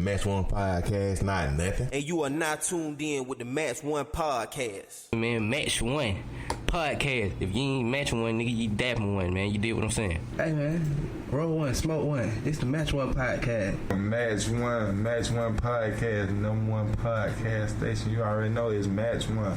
Match One Podcast, not nothing. And you are not tuned in with the Match One Podcast. Man, Match One Podcast. If you ain't matching one, nigga, you dapping one, man. You did what I'm saying. Hey, man. Roll one, smoke one. This the Match One Podcast. Match One Podcast, number one podcast station. You already know it's Match One.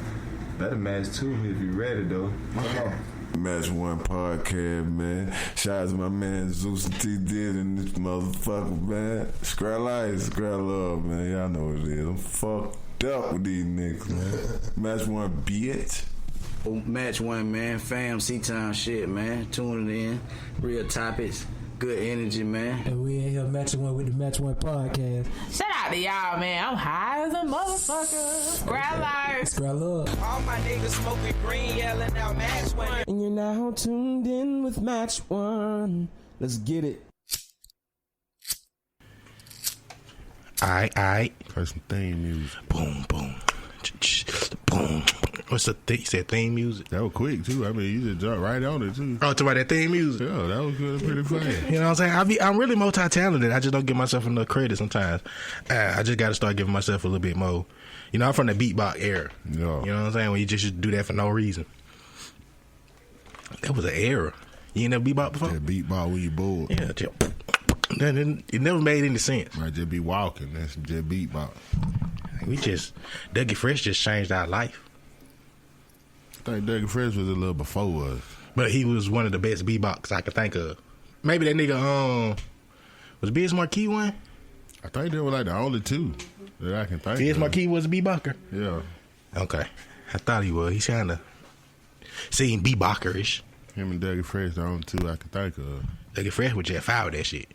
Better match two if you ready, though. Come on. Match One Podcast, man. Shout out to my man Zeus and T did and this motherfucker, man. Scrap Life, Scrap Love, man. Y'all know what it is. I'm fucked up with these niggas, man. Match One, bitch. Match One, man. Fam, C-Town shit, man. Tuning in. Real topics. Good energy, man. And we in here matching one with the Match One Podcast. Shout out to y'all, man. I'm high as a motherfucker. Scrap Life. Scrap Love. All my niggas smoking green, yelling out Match One. And you're now tuned in with Match One. Let's get it. Alright. Play some theme music. Boom. Boom. What's the thing? You said theme music? That was quick, too. I mean, you just jumped right on it, too. Oh, talk about that theme music? Yeah, that was good, pretty fast. You know what I'm saying? I'm really multi-talented. I just don't give myself enough credit sometimes. I just got to start giving myself a little bit more. You know, I'm from the beatbox era. Yeah. You know what I'm saying? When you just do that for no reason. That was an era. You ain't never beatbox before? That beatbox when you bored. Yeah, it never made any sense. Might just be walking. That's just beatbox. Dougie Fresh just changed our life. I think Dougie Fresh was a little before us. But he was one of the best beatboxers I could think of. Maybe that nigga, was Biz Marquis one? I think they were like the only two that I can think Biz of. Marquis was a beatboxer? Yeah. Okay. I thought he was. He kind of seemed beatboxerish. Him and Dougie Fresh the only two I can think of. Dougie Fresh was just foul with that shit.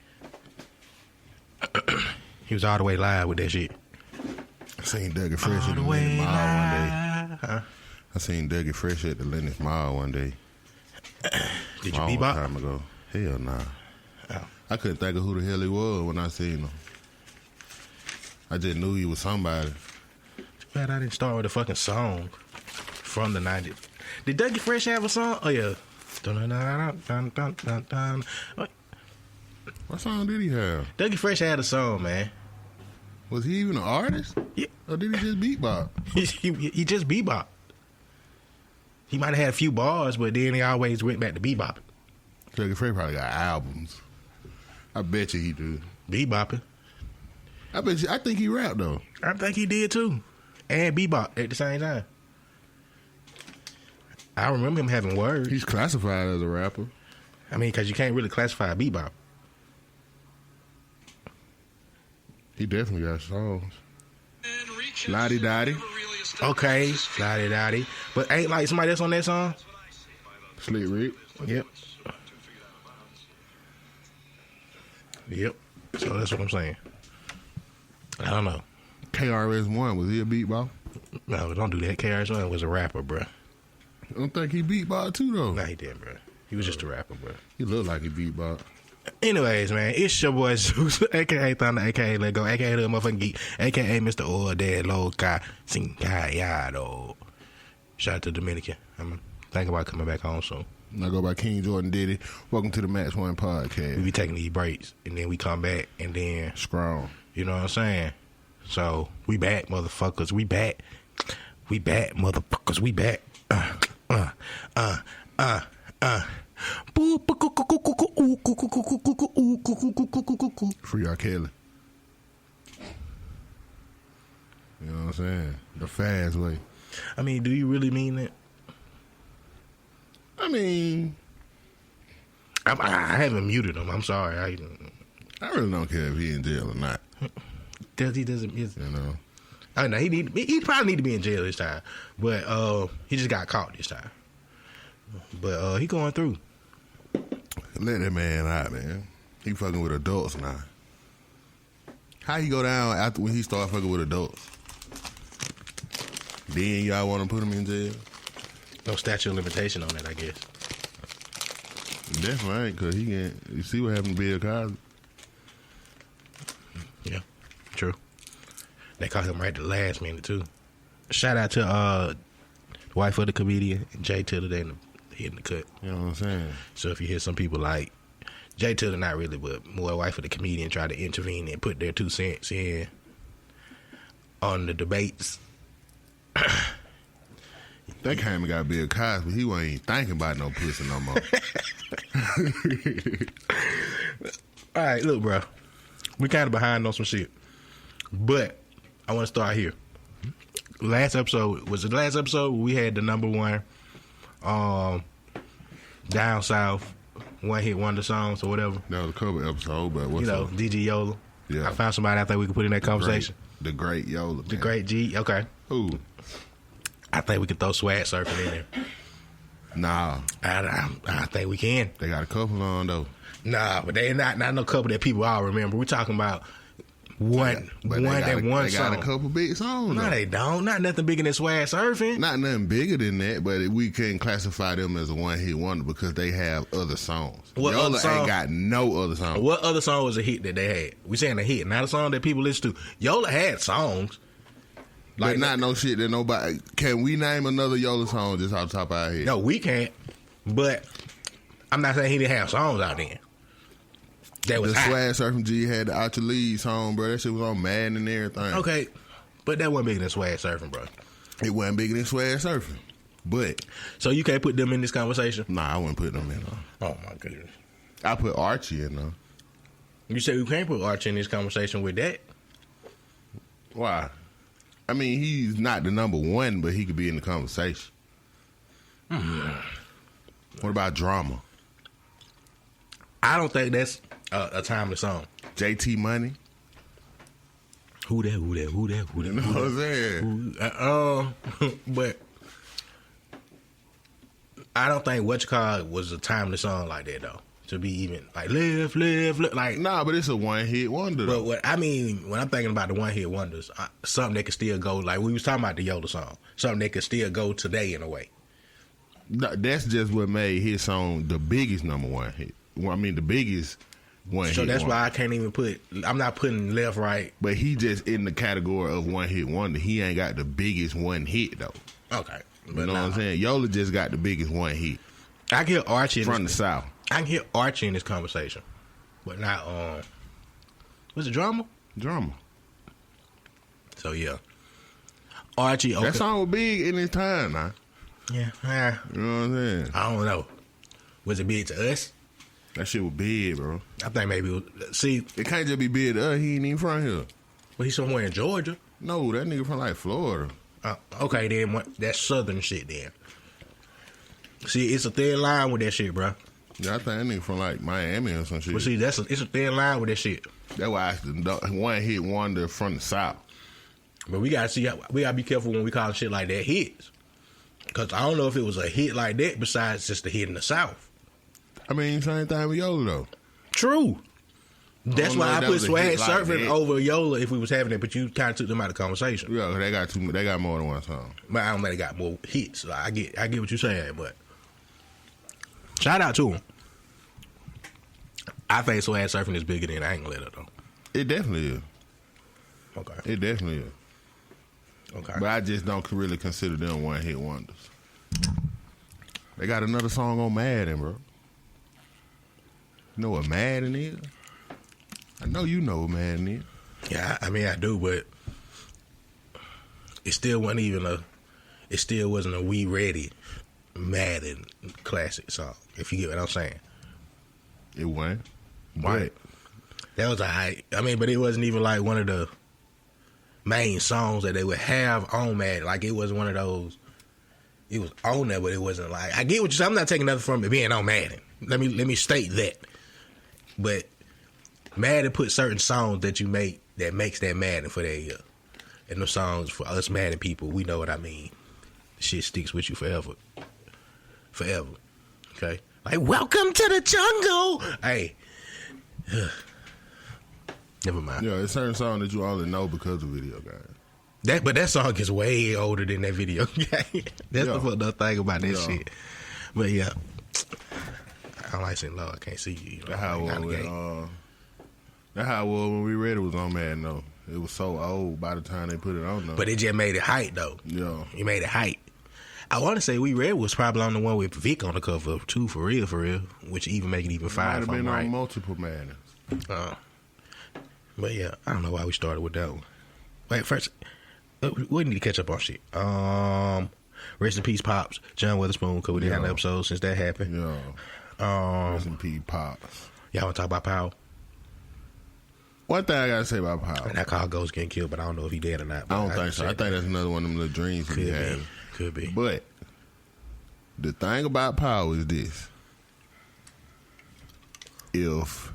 He was all the way live with that shit. I seen Dougie Fresh at the Lennox Mall one day. Huh? I seen Dougie Fresh at the Lennox Mall one day. Did you Long bebop? time ago. Hell nah. Oh. I couldn't think of who the hell he was when I seen him. I just knew he was somebody. Too bad I didn't start with a fucking song from the 90s. Did Dougie Fresh have a song? Oh, yeah. What song did he have? Dougie Fresh had a song, man. Was he even an artist? Yeah. Or did he just beatbox? he just bebop. He might have had a few bars, but then he always went back to bebopping. Dougie Fresh probably got albums. I bet you he do. Bebopping. I bet you. I think he rapped though. I think he did too, and bebop at the same time. I remember him having words. He's classified as a rapper. I mean, because you can't really classify a bebop. He definitely got songs. Lottie Dottie. Okay, Lottie Dottie. But ain't like somebody else on that song? Slick Rick. Yep. So that's what I'm saying. I don't know. KRS-One, was he a beatbox? No, don't do that. KRS-One was a rapper, bro. I don't think he beatbox too though. Nah, he didn't, bro. He was just a rapper, bro. He looked like he beatbox. Anyways, man, it's your boy Zeus, a.k.a. Thunder, a.k.a. Let Go, a.k.a. The Motherfucking Geek, a.k.a. Mr. Oil Dad Loca Sincayado. Shout out to Dominican. I'm thinking about coming back home soon. I go by King Jordan Diddy. Welcome to the Match One Podcast. We be taking these breaks, and then we come back, and then... Strong. You know what I'm saying? So, we back, motherfuckers. We back. We back, motherfuckers. We back. Free R. Kelly. You know what I'm saying? The fast way. I mean, do you really mean that? I mean, I haven't muted him. I'm sorry. I really don't care if he in jail or not. He doesn't. You know. I know he probably need to be in jail this time, but he just got caught this time. But he going through. Let that man out, man. He fucking with adults now. How he go down after when he start fucking with adults? Then y'all want to put him in jail? No statute of limitation on that, I guess. Definitely ain't, because he can't. You see what happened to Bill Cosby? Yeah, true. They caught him right at the last minute, too. Shout out to the wife of the comedian, Jay Tiller, they hitting the cut. You know what I'm saying? So if you hear some people like Jay Tiller not really, but more wife of the comedian tried to intervene and put their 2 cents in on the debates. That came and got Bill Cosby. He wasn't even thinking about no pussy no more. All right, look, bro. We kind of behind on some shit. But I want to start here. Last episode, was it the last episode we had the number one down south one hit wonder songs or whatever? That was a couple episodes, but what's up? DG Yola. Yeah. I found somebody I think we could put in that conversation. The great Yola, man. The great G. Okay. Who? I think we can throw Swag Surfing in there. Nah. I think we can. They got a couple on, though. Nah, but they not no couple that people all remember. We're talking about one They song. got a couple big songs. No, though. they don't. Not nothing bigger than Swag Surfing. Not nothing bigger than that, but we couldn't classify them as a one-hit wonder because they have other songs. What Yola other song? ain't got no other songs. What other song was a hit that they had? We saying a hit, not a song that people listen to. Yola had songs. But not no shit that nobody... Can we name another Yola song just off the top of our head? No, we can't. But I'm not saying he didn't have songs out there. That was the hot. Swag Surfing G had the Out Your Lead song, bro. That shit was on Madden and everything. Okay, but that wasn't bigger than Swag Surfing, bro. It wasn't bigger than Swag Surfing. But... So you can't put them in this conversation? Nah, I wouldn't put them in. Oh, my goodness. I put Archie in, though. You say you can't put Archie in this conversation with that? Why? I mean, he's not the number one, but he could be in the conversation. What about Drama? I don't think that's a timely song. JT Money? Who that? You know what I'm saying? But I don't think What You Call It was a timely song like that, though. To be even like live, like Nah, but it's a one-hit wonder, though. But what I mean when I'm thinking about the one hit wonders, something that could still go like we was talking about the Yola song, something that could still go today in a way. That's just what made his song the biggest number one hit. Well, I mean, the biggest one hit. So that's why I can't even put. I'm not putting left, right. But he just in the category of one hit wonder. He ain't got the biggest one hit though. Okay, you know what I'm saying? Yola just got the biggest one hit. I can hear Archie from the South. I can hear Archie in this conversation, but not was it Drama? Drama. So yeah, Archie. Okay. That song was big in his time, man. Yeah, you know what I'm saying? I don't know. Was it big to us? That shit was big, bro. I think maybe it was, see, it can't just be big to us. He ain't even from here. But he's somewhere in Georgia. No, that nigga from like Florida. Okay, then that's southern shit. Then see, it's a thin line with that shit, bro. Yeah, I think that nigga from like Miami or some shit. But see, it's a thin line with that shit. That's why it's the one hit wonder from the South. But we gotta be careful when we call shit like that hits, because I don't know if it was a hit like that besides just the hit in the South. I mean, same thing with Yola though. True. That's why I put Swag Surfing like over Yola if we was having it, but you kind of took them out of the conversation. Yeah, they got more than one song. But I don't think they got more hits. So I get what you're saying, but shout out to them. I think Swag Surfing is bigger than I Ain't Gonna Let Her though. It definitely is. Okay. It definitely is. Okay. But I just don't really consider them one hit wonders. They got another song on Madden, bro. You know what Madden is? I know you know what Madden is. Yeah, I mean I do, but it still wasn't a We Ready Madden classic song, if you get what I'm saying. It wasn't. Right. That was alright. I mean, but it wasn't even like one of the main songs that they would have on Madden. Like it wasn't one of those. It was on there, but it wasn't like. I get what you're saying. I'm not taking nothing from it being on Madden. Let me state that. But Madden put certain songs that you make that makes that Madden for that year. And those songs for us Madden people, we know what I mean. Shit sticks with you forever. Forever. Okay? Like, welcome to the jungle. Hey. Never mind. Yeah, it's certain songs that you only know because of video games. But that song is way older than that video game. That's the fucked up thing about that shit. But yeah. I don't like saying Lord, I can't see you. You know, That's how it was when We Ready was on Madden though. It was so old by the time they put it on though. But it just made it hype though. Yeah. It made it hype. I want to say We Red was probably on the one with Vic on the cover too, for real, which even make it even Might fire. have If been I'm right. on Multiple Madness. But yeah, I don't know why we started with that one. Wait, first, we need to catch up on shit. Rest in peace, Pops. John Witherspoon, because we didn't have an episode since that happened. Yeah. Rest in peace, Pops. Y'all want to talk about Powell? One thing I gotta say about Powell. And that call goes getting killed, but I don't know if he dead or not. I don't think so. I think that's another one of them little dreams he had. Could be. But the thing about Powell is this. If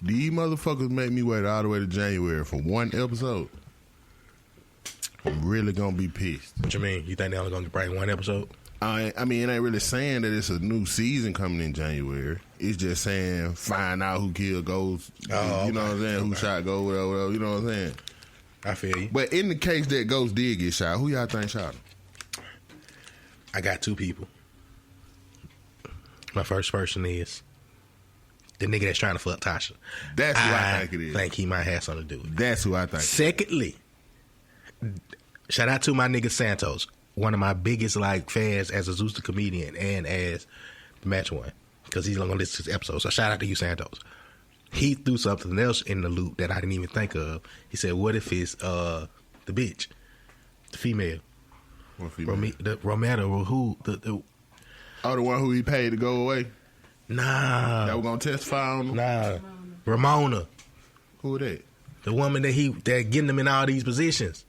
these motherfuckers make me wait all the way to January for one episode, I'm really gonna be pissed. What you mean? You think they only gonna bring one episode? I mean, it ain't really saying that it's a new season coming in January. It's just saying find out who killed Ghost. You know what I'm saying? Who shot Ghost, whatever. You know what I'm saying? I feel you. But in the case that Ghost did get shot, who y'all think shot him? I got two people. My first person is the nigga that's trying to fuck Tasha. That's who I think it is. I think he might have something to do with it. That's who I think. Secondly, shout out to my nigga Santos. One of my biggest fans as a Zeus the comedian and as the match one, because he's gonna listen to this episode. So shout out to you, Santos. He threw something else in the loop that I didn't even think of. He said, "What if it's the bitch, the female, What female? the Romero, who the Oh, the one who he paid to go away? Nah, That was gonna testify on him? Nah, Ramona, Who that? the woman that getting him in all these positions.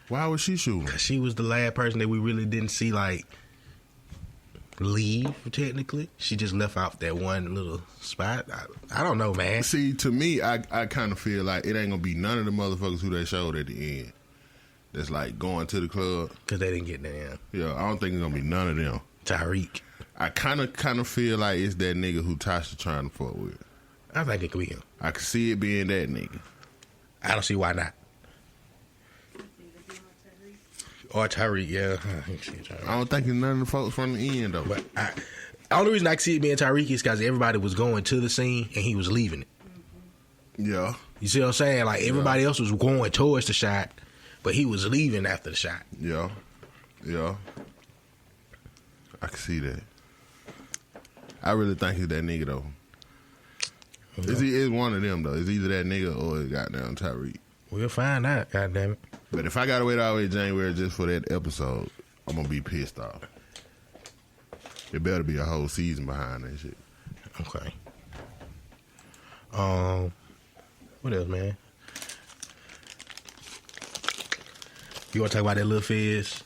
Why was she shooting? Because she was the last person that we really didn't see leave, technically. She just left out that one little spot. I don't know, man. See, to me, I kind of feel like it ain't gonna be none of the motherfuckers who they showed at the end. That's going to the club. Because they didn't get there. Yeah, I don't think it's gonna be none of them. Tyreek. I kind of feel like it's that nigga who Tasha trying to fuck with. I think it could be him. I can see it being that nigga. I don't see why not. Or Tyreek, yeah. I don't think it's none of the folks from the end, though. But the only reason I can see it being Tyreek is because everybody was going to the scene and he was leaving it. Yeah. You see what I'm saying? Everybody else was going towards the shot, but he was leaving after the shot. Yeah. Yeah. I can see that. I really think it's that nigga, though. It's one of them, though. It's either that nigga or it's goddamn Tyreek. We'll find out, goddammit. But if I gotta wait all the way to January just for that episode, I'm gonna be pissed off. It better be a whole season behind that shit. Okay. What else, man? You want to talk about that Lil Fizz?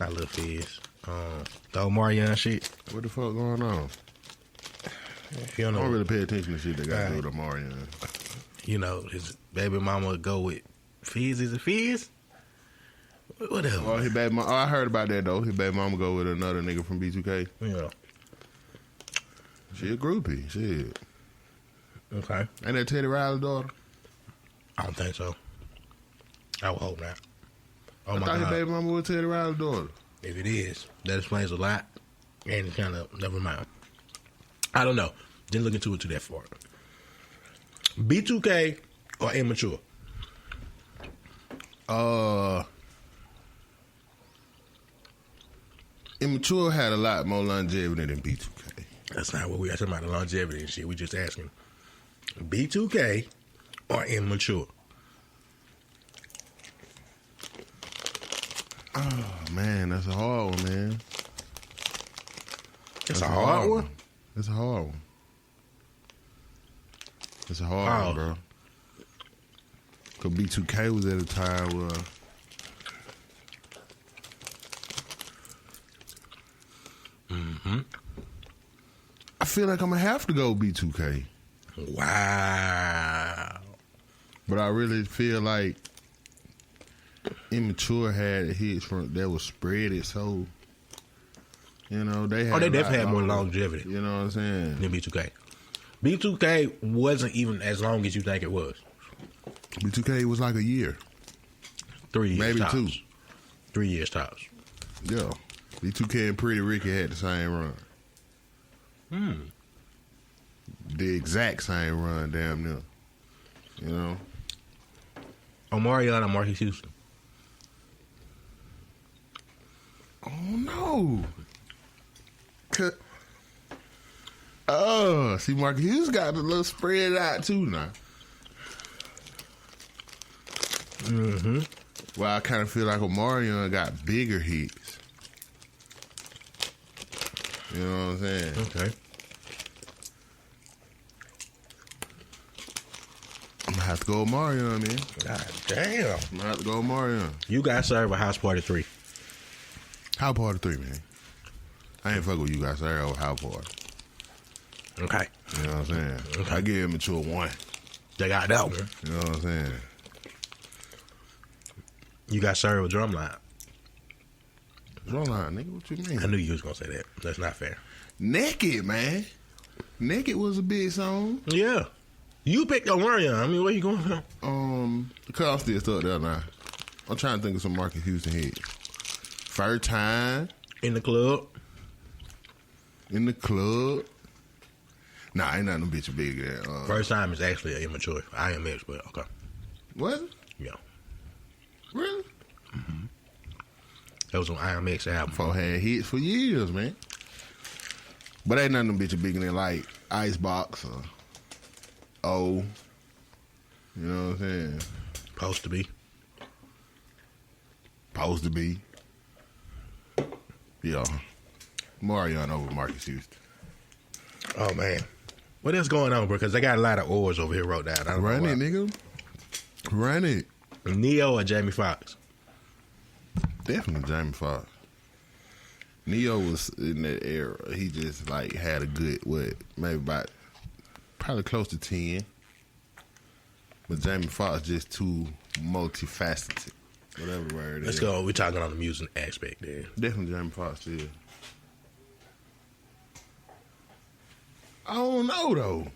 Not Lil Fizz. The Omarion shit. What the fuck going on? If you don't I know, don't really pay attention to shit that got to do with Omarion. You know, his baby mama would go with Fizz. Is it Fizz? Whatever. Oh, his baby I heard about that, though. His baby mama go with another nigga from B2K. Yeah. She a groupie. Shit. Okay. Ain't that Teddy Riley's daughter? I don't think so. I would hope not. Oh I my thought his God. baby mama was Teddy Riley's daughter. If it is, that explains a lot. And it kind of, never mind. I don't know. Didn't look into it too that far. B2K or Immature? Immature had a lot more longevity than B2K. That's not what we are talking about, the longevity and shit. We just asking. B2K or Immature? Oh, man, that's a hard one, man. It's a hard one? It's a hard one. It's a hard one, bro. Because B2K was at a time where... I feel like I'm going to have to go B2K. Wow. But I really feel like Immature had hits from that was spread it so, you know, they had. Oh, they a lot definitely had more longer. longevity. You know what I'm saying? Than B2K. B2K wasn't even as long as you think it was. B2K was like a year. 3 years Maybe tops. 2. 3 years tops. Yeah. B2K and Pretty Ricky had the same run. The exact same run, damn near. You know? Omarion or Marcus Houston? know. Oh, see, Marcus Hughes got a little spread out too now. Mm-hmm. Well, I kind of feel like Omarion got bigger hits. You know what I'm saying? Okay. I'm gonna have to go Omarion, man. God damn. I'm gonna have to go Omarion. You Got Served or House Party 3? House Party 3, man. I ain't fuck with You Got Served over House Party. Okay. You know what I'm saying? Okay. I give him a 1. They got that one. You know what I'm saying? You Got Served with Drumline. Drumline, nigga, what you mean? I knew you was gonna say that. That's not fair. Naked, man. Naked was a big song. Yeah. You picked Omarion. I mean, where you going from? Because I'm still stuck there now. I'm trying to think of some Marcus Houston hits. First Time. In the Club. In the Club. Nah, ain't nothing bitch bigger than First Time is actually an immature. IMX, but okay. What? Yeah. Really? Mm-hmm. That was on IMX album. Four had hits for years, man. But ain't nothing bitch bigger than like Icebox or O. You know what I'm saying? Supposed to be. Supposed to be. Yeah. Marion over Marcus Houston. Oh, man. What else going on, bro? Because they got a lot of oars over here wrote down. I don't Run know it, why. nigga. Run it. Neo or Jamie Foxx? Definitely Jamie Foxx. Neo was in that era. He just like had a good, maybe about probably close to 10. But Jamie Foxx just too multifaceted. Whatever the word Let's is. go. We're talking on the music aspect there. Definitely Jamie Foxx, yeah. I don't know though.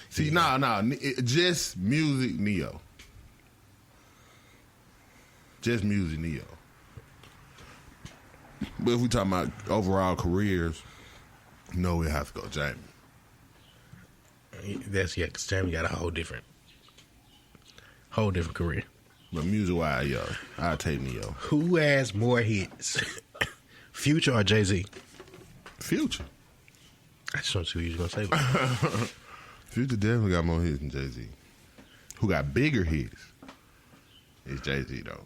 See, nah, just music Neo. Just music Neo. But if we talking about overall careers, no, we have to go Jamie. That's because Jamie got a whole different career. But music wise, yo, I'll take Neo. Who has more hits, Future or Jay-Z? Future. I just want to see what you was gonna say. Future definitely got more hits than Jay-Z. Who got bigger hits is Jay-Z though.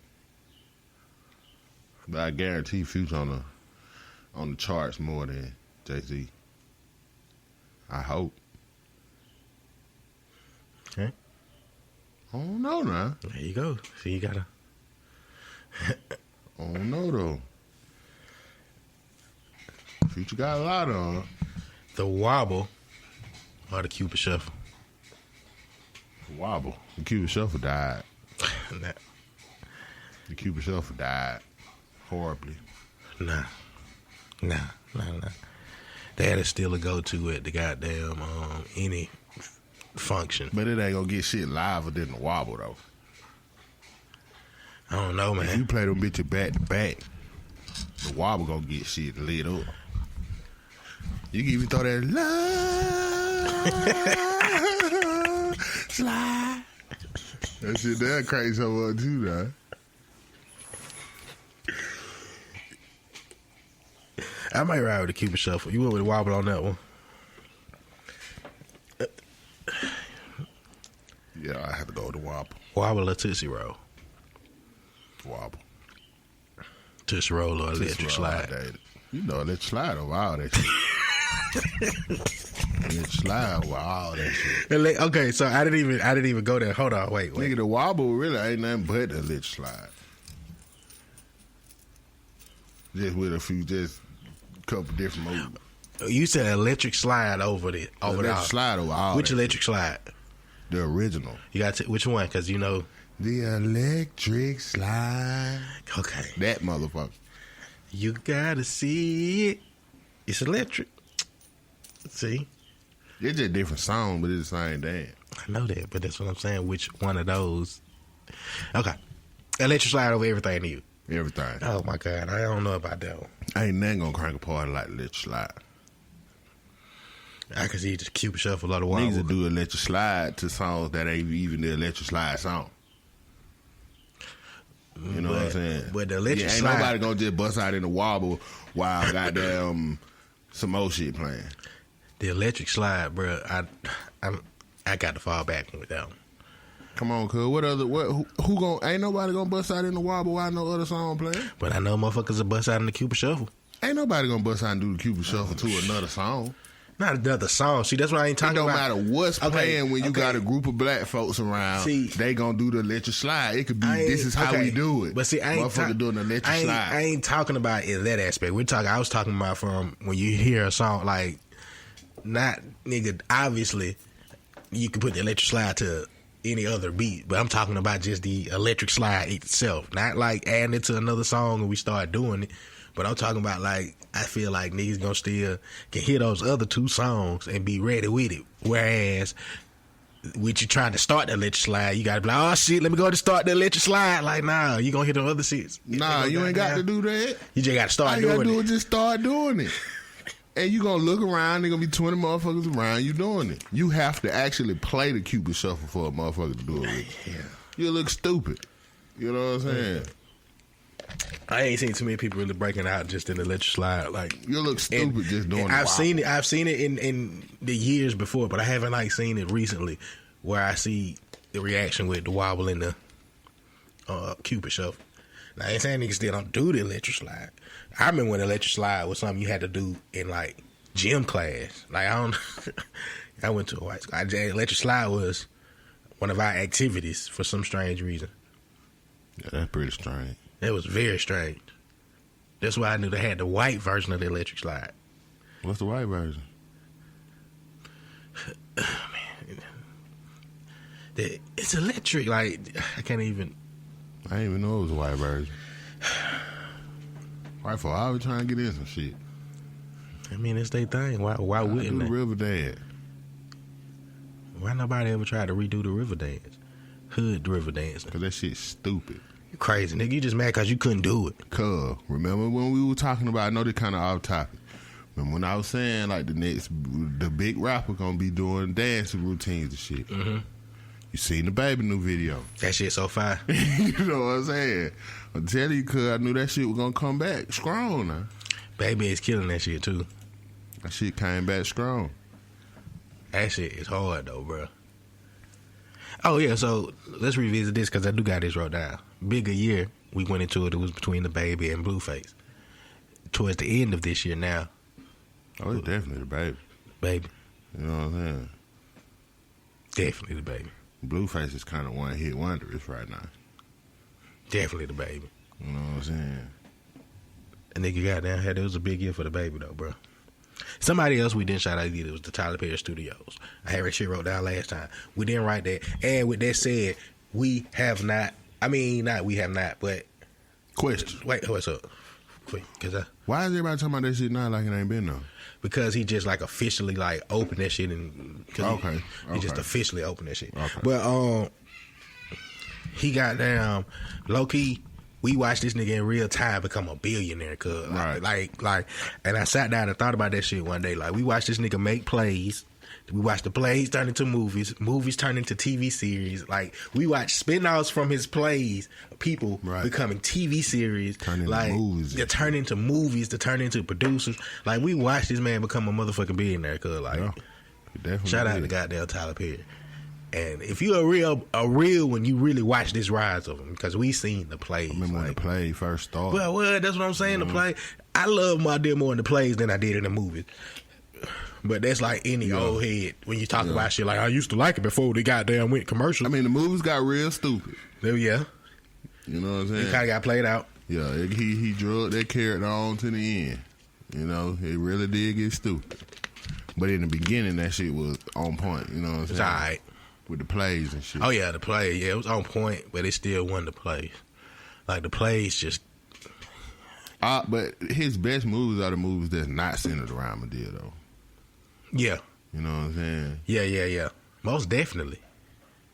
But I guarantee Future on the charts more than Jay-Z. I hope. Okay. I don't know now. There you go. See, you gotta. I don't know though. Future got a lot on. The Wobble or the Cupid Shuffle? Wobble. The Cupid Shuffle died. Nah. The Cupid Shuffle died horribly. Nah. That is still a go-to at the goddamn any function. But it ain't gonna get shit liver than the Wobble though. I don't know, man. If you play them bitches back to back, the Wobble gonna get shit lit up. You can even throw that love slide. That shit there crazy so much too, now. I might ride with the Cupid Shuffle. You went with the Wobble on that one. Yeah, I have to go with the Wobble. Wobble or Tootsie Roll? Wobble. Tootsie Roll or Electric Slide? You know, Electric Slide over all that shit. Electric Slide over all that shit. Okay, so I didn't even go there. Hold on, wait. Nigga, the Wobble really ain't nothing but the Electric Slide. Just with a couple different moves. You said Electric Slide over the Electric Slide over all. Which that Electric shit. Slide? The original. You got which one? Because you know the Electric Slide. Okay, that motherfucker. You gotta see it. It's electric. See, it's just a different song, but it's the same damn. I know that, but that's what I'm saying. Which one of those? Okay, Electric Slide over everything to you. Everything. Oh my God, I don't know about that one. Ain't nothing gonna crank a party like Electric Slide. I can see just Cupid Shuffle a lot of Wobble. Niggas do Electric Slide to songs that ain't even the Electric Slide song. You know what I'm saying? But the electric ain't slide, nobody gonna just bust out in the wobble while goddamn some old shit playing. the electric slide, bro. I got to fall back with that one. Come on, cuz. Who gonna? Ain't nobody gonna bust out in the wobble while no other song playing. But I know motherfuckers will bust out in the Cupid Shuffle. Ain't nobody gonna bust out and do the Cupid Shuffle to another song. Not another song. See, that's what I ain't talking It don't about. matter what's playing when you got a group of black folks around. See, they gonna do the electric slide. It could be this is how we do it. But see, I ain't motherfucker doing the electric slide. I ain't talking about in that aspect. I was talking about from when you hear a song like, not nigga. Obviously, you can put the electric slide to any other beat, but I'm talking about just the electric slide itself, not like adding it to another song and we start doing it. But I'm talking about like, I feel like niggas gonna still can hear those other two songs and be ready with it. Whereas with you trying to start the electric slide, you gotta be like, oh shit, let me go to start the electric slide. Like, nah, you gonna hit the other shits. Nah, you ain't got to do that. You just gotta start All you doing gotta do it. is just start doing it. And you gonna look around, there gonna be 20 motherfuckers around you doing it. You have to actually play the Cupid Shuffle for a motherfucker to do it with. Yeah. You look stupid. You know what I'm saying? I ain't seen too many people really breaking out just in the electric slide. Like, you look stupid just doing it. I've seen it in the years before, but I haven't like seen it recently where I see the reaction with the wobble in the Cupid Shuffle. Now, I ain't saying niggas still don't do the electric slide. I remember when the electric slide was something you had to do in like gym class. Like, I went to a white school. Electric slide was one of our activities for some strange reason. Yeah, that's pretty strange. It was very strange. That's why I knew they had the white version of the electric slide. What's the white version? It's electric. Like, I can't even. I didn't even know it was a white version. White for I was trying to get in some shit. I mean, it's their thing. Why wouldn't do they? River Dance. Why nobody ever tried to redo the River Dance? Hood River Dance. Because that shit's stupid. You crazy, nigga. You just mad because you couldn't do it. Cuz, remember when we were talking about, I know they're kind of off topic. Remember when I was saying, like, the big rapper gonna be doing dancing routines and shit. Mm-hmm. You seen the Baby new video. That shit so fire. You know what I'm saying? I'm telling you, cuz I knew that shit was gonna come back strong now. Baby is killing that shit, too. That shit came back strong. That shit is hard, though, bro. Oh, yeah, so let's revisit this because I do got this wrote down. Bigger year, we went into it. It was between the Baby and Blueface. Towards the end of this year now. Oh, it's definitely the Baby. Baby. You know what I'm saying? Definitely the Baby. Blueface is kind of one hit wonders right now. Definitely the Baby. You know what I'm saying? And nigga goddamn had it was a big year for the Baby though, bro. Somebody else we didn't shout out either was the Tyler Perry Studios. I had that shit wrote down last time. We didn't write that. And with that said, we have not. I mean, not we have not, but question. Wait, what's up? Quick, why is everybody talking about that shit now like it ain't been though? Because he just like officially like opened that shit and he just officially opened that shit. Okay. But he got down low key. We watched this nigga in real time become a billionaire, cuz. Like, and I sat down and thought about that shit one day. Like, we watched this nigga make plays. We watched the plays turn into movies. Movies turn into TV series. Like, we watched spin-offs from his plays. People becoming TV series. Turning like, into movies. They turn into movies. They turn into producers. Like, we watched this man become a motherfucking billionaire, cuz. Like, shout out to goddamn Tyler Perry. And if you're a real one, you really watch this rise of him because we seen the plays. I remember when the play first started. Well, that's what I'm saying. The play, I love my deal more in the plays than I did in the movies. But that's like any old head when you talk about shit like I used to like it before they goddamn went commercial. I mean, the movies got real stupid. Yeah, you know what I'm saying. It kind of got played out. Yeah, he drug that character on to the end. You know, it really did get stupid. But in the beginning, that shit was on point. You know what I'm saying? It's all right. With the plays and shit. Oh yeah, the play. Yeah, it was on point, but it still won the plays. Like the plays just. But his best movies are the movies that's not centered around Madea though. Yeah. You know what I'm saying? Yeah. Most definitely.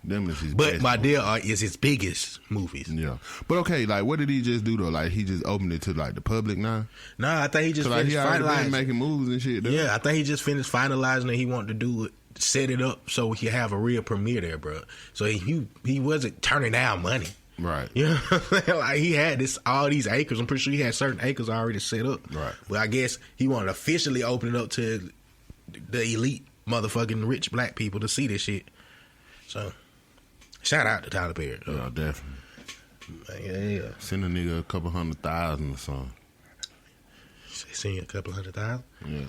Them is his but best Madea is his biggest movies. Yeah. But okay, like what did he just do though? Like he just opened it to like the public now? Nah, I think he just like finished he already finalizing. been making movies and shit though. Yeah, I think he just finished finalizing it. He wanted to do it, set it up so he have a real premiere there, bro. So he wasn't turning down money. Right. You know what I'm saying? Like, he had all these acres. I'm pretty sure he had certain acres already set up. Right. But I guess he wanted to officially open it up to the elite motherfucking rich black people to see this shit. So, shout out to Tyler Perry. Yeah, definitely. Yeah. Send a nigga a couple $100,000 or something. Send you a couple $100,000? Yeah.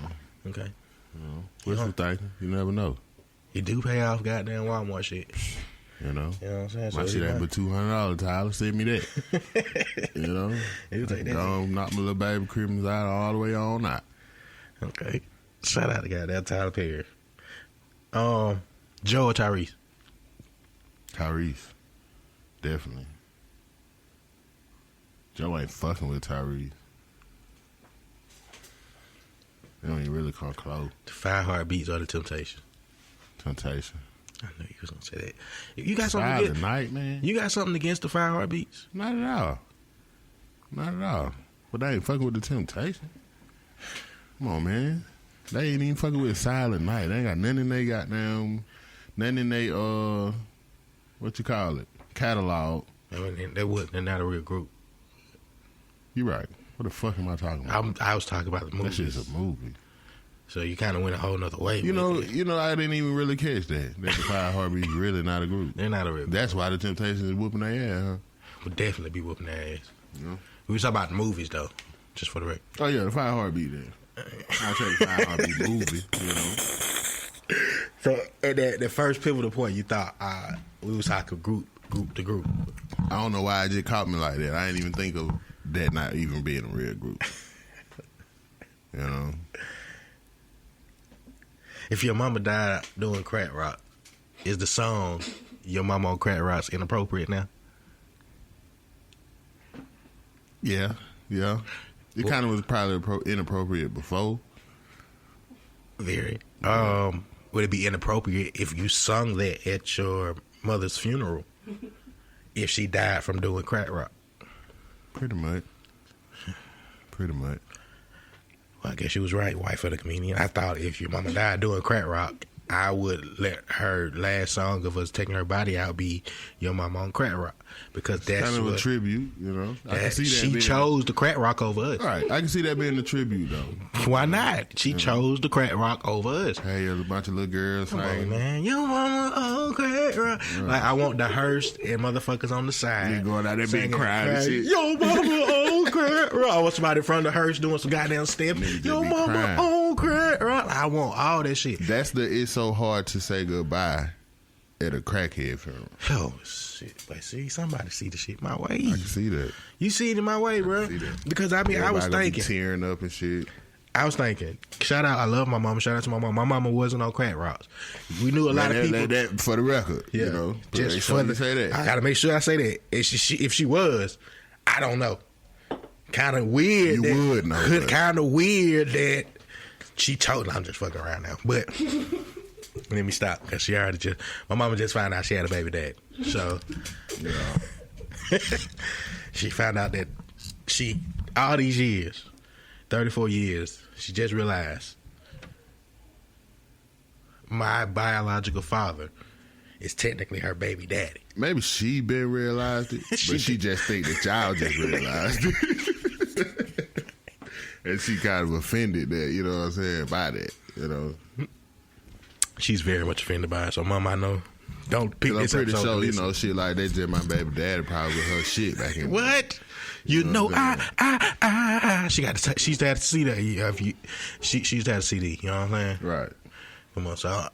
Okay. Wishful thinking. You never know. He do pay off goddamn Walmart shit. You know? You know what I'm saying? My So shit he ain't might- but $200, Tyler. Send me that. You know? He'll take that. Go knock my little baby Christmas out all the way on out. Okay. Shout out to goddamn Tyler Perry. Joe or Tyrese? Tyrese. Definitely. Joe ain't fucking with Tyrese. They don't even really come close. The 5 Heartbeats or the Temptations? Temptation. I knew you was gonna say that. You got something Silent against, Night, man. You got something against the 5 Heartbeats? Not at all. Not at all. But they ain't fucking with the Temptation. Come on, man. They ain't even fucking with Silent Night. They ain't got nothing in they goddamn, nothing in they, what you call it? Catalog. I mean, they're not a real group. You right. What the fuck am I talking about? I was talking about the movie. That shit's a movie. So you kind of went a whole nother way. You with it. know, I didn't even really catch that. That the 5 Heartbeats really not a group. They're not a real group. That's why the Temptations is whooping their ass, huh? Would definitely be whooping their ass. Yeah. We was talking about the movies, though, just for the record. Oh, yeah, the 5 Heartbeat then. I'll take the 5 Heartbeat movie, you know. So at the first pivotal point, you thought we was like a group to group. I don't know why it just caught me like that. I didn't even think of that not even being a real group. You know? If your mama died doing crack rock, is the song Your Mama on Crack Rock's inappropriate now? Yeah, yeah. It kind of was probably inappropriate before. Very. Would it be inappropriate if you sung that at your mother's funeral if she died from doing crack rock? Pretty much. Well, I guess you was right, wife of the comedian. I thought if your mama died doing crack rock, I would let her last song of us taking her body out be Your Mama on Crack Rock. Because that's kind of what, a tribute, you know. I can see that she being, chose the crack rock over us. All right, I can see that being a tribute, though. Why not? She chose the crack rock over us. Hey, there's a bunch of little girls Come on, saying, man. Your mama on crack rock. Like, I want the Hearst and motherfuckers on the side. You going out there being singing, crying and shit. Your mama on crack rock. I want somebody in front of the Hearst doing some goddamn step. Niggas Your be mama crying. on crack rock. I want all that shit. That's it's so hard to say goodbye at a crackhead funeral. Oh, shit. Like, see, somebody see the shit my way. I can see that. You see it in my way, bro. see that. Because, I mean, I was Everybody gonna be thinking. tearing up and shit. I was thinking, shout out, I love my mama. Shout out to my mama. My mama wasn't on crack rocks. We knew a lot of people. That for the record, Yeah, you know. just Make for sure the, you say that. I gotta make sure I say that. If she was, I don't know. Kind of weird. You would know, but- Kind of weird that she told. I'm just fucking around now, but let me stop because she already my mama just found out she had a baby dad. So she found out that she all these years, 34 years, she just realized my biological father is technically her baby daddy. Maybe she been realized it, but she just think that y'all just realized it. And she kind of offended that, you know what I'm saying, by that, you know. She's very much offended by it. So, Mom, I know. Don't pick 'Cause I'm this pretty episode sure, to you listen. know, shit like that just my baby daddy probably with her shit back in. What? You know, She got to. She's had to see that. If you, she's had a CD. You know what I'm saying? Right. Come on, so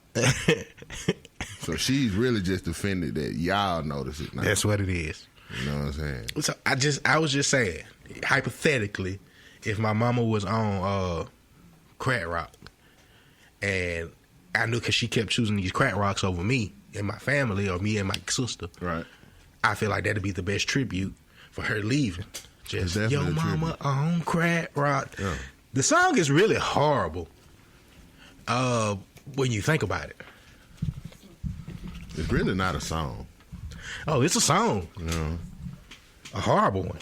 So she's really just offended that y'all notice it now. that's what it is. You know what I'm saying? So I was just saying, hypothetically, if my mama was on crack rock, and I knew because she kept choosing these crack rocks over me and my family, or me and my sister, Right. I feel like that'd be the best tribute for her leaving. Just It's Yo definitely a Mama tribute. on crack rock. Yeah. The song is really horrible. When you think about it. It's really not a song. Oh, it's a song. You know? A horrible one.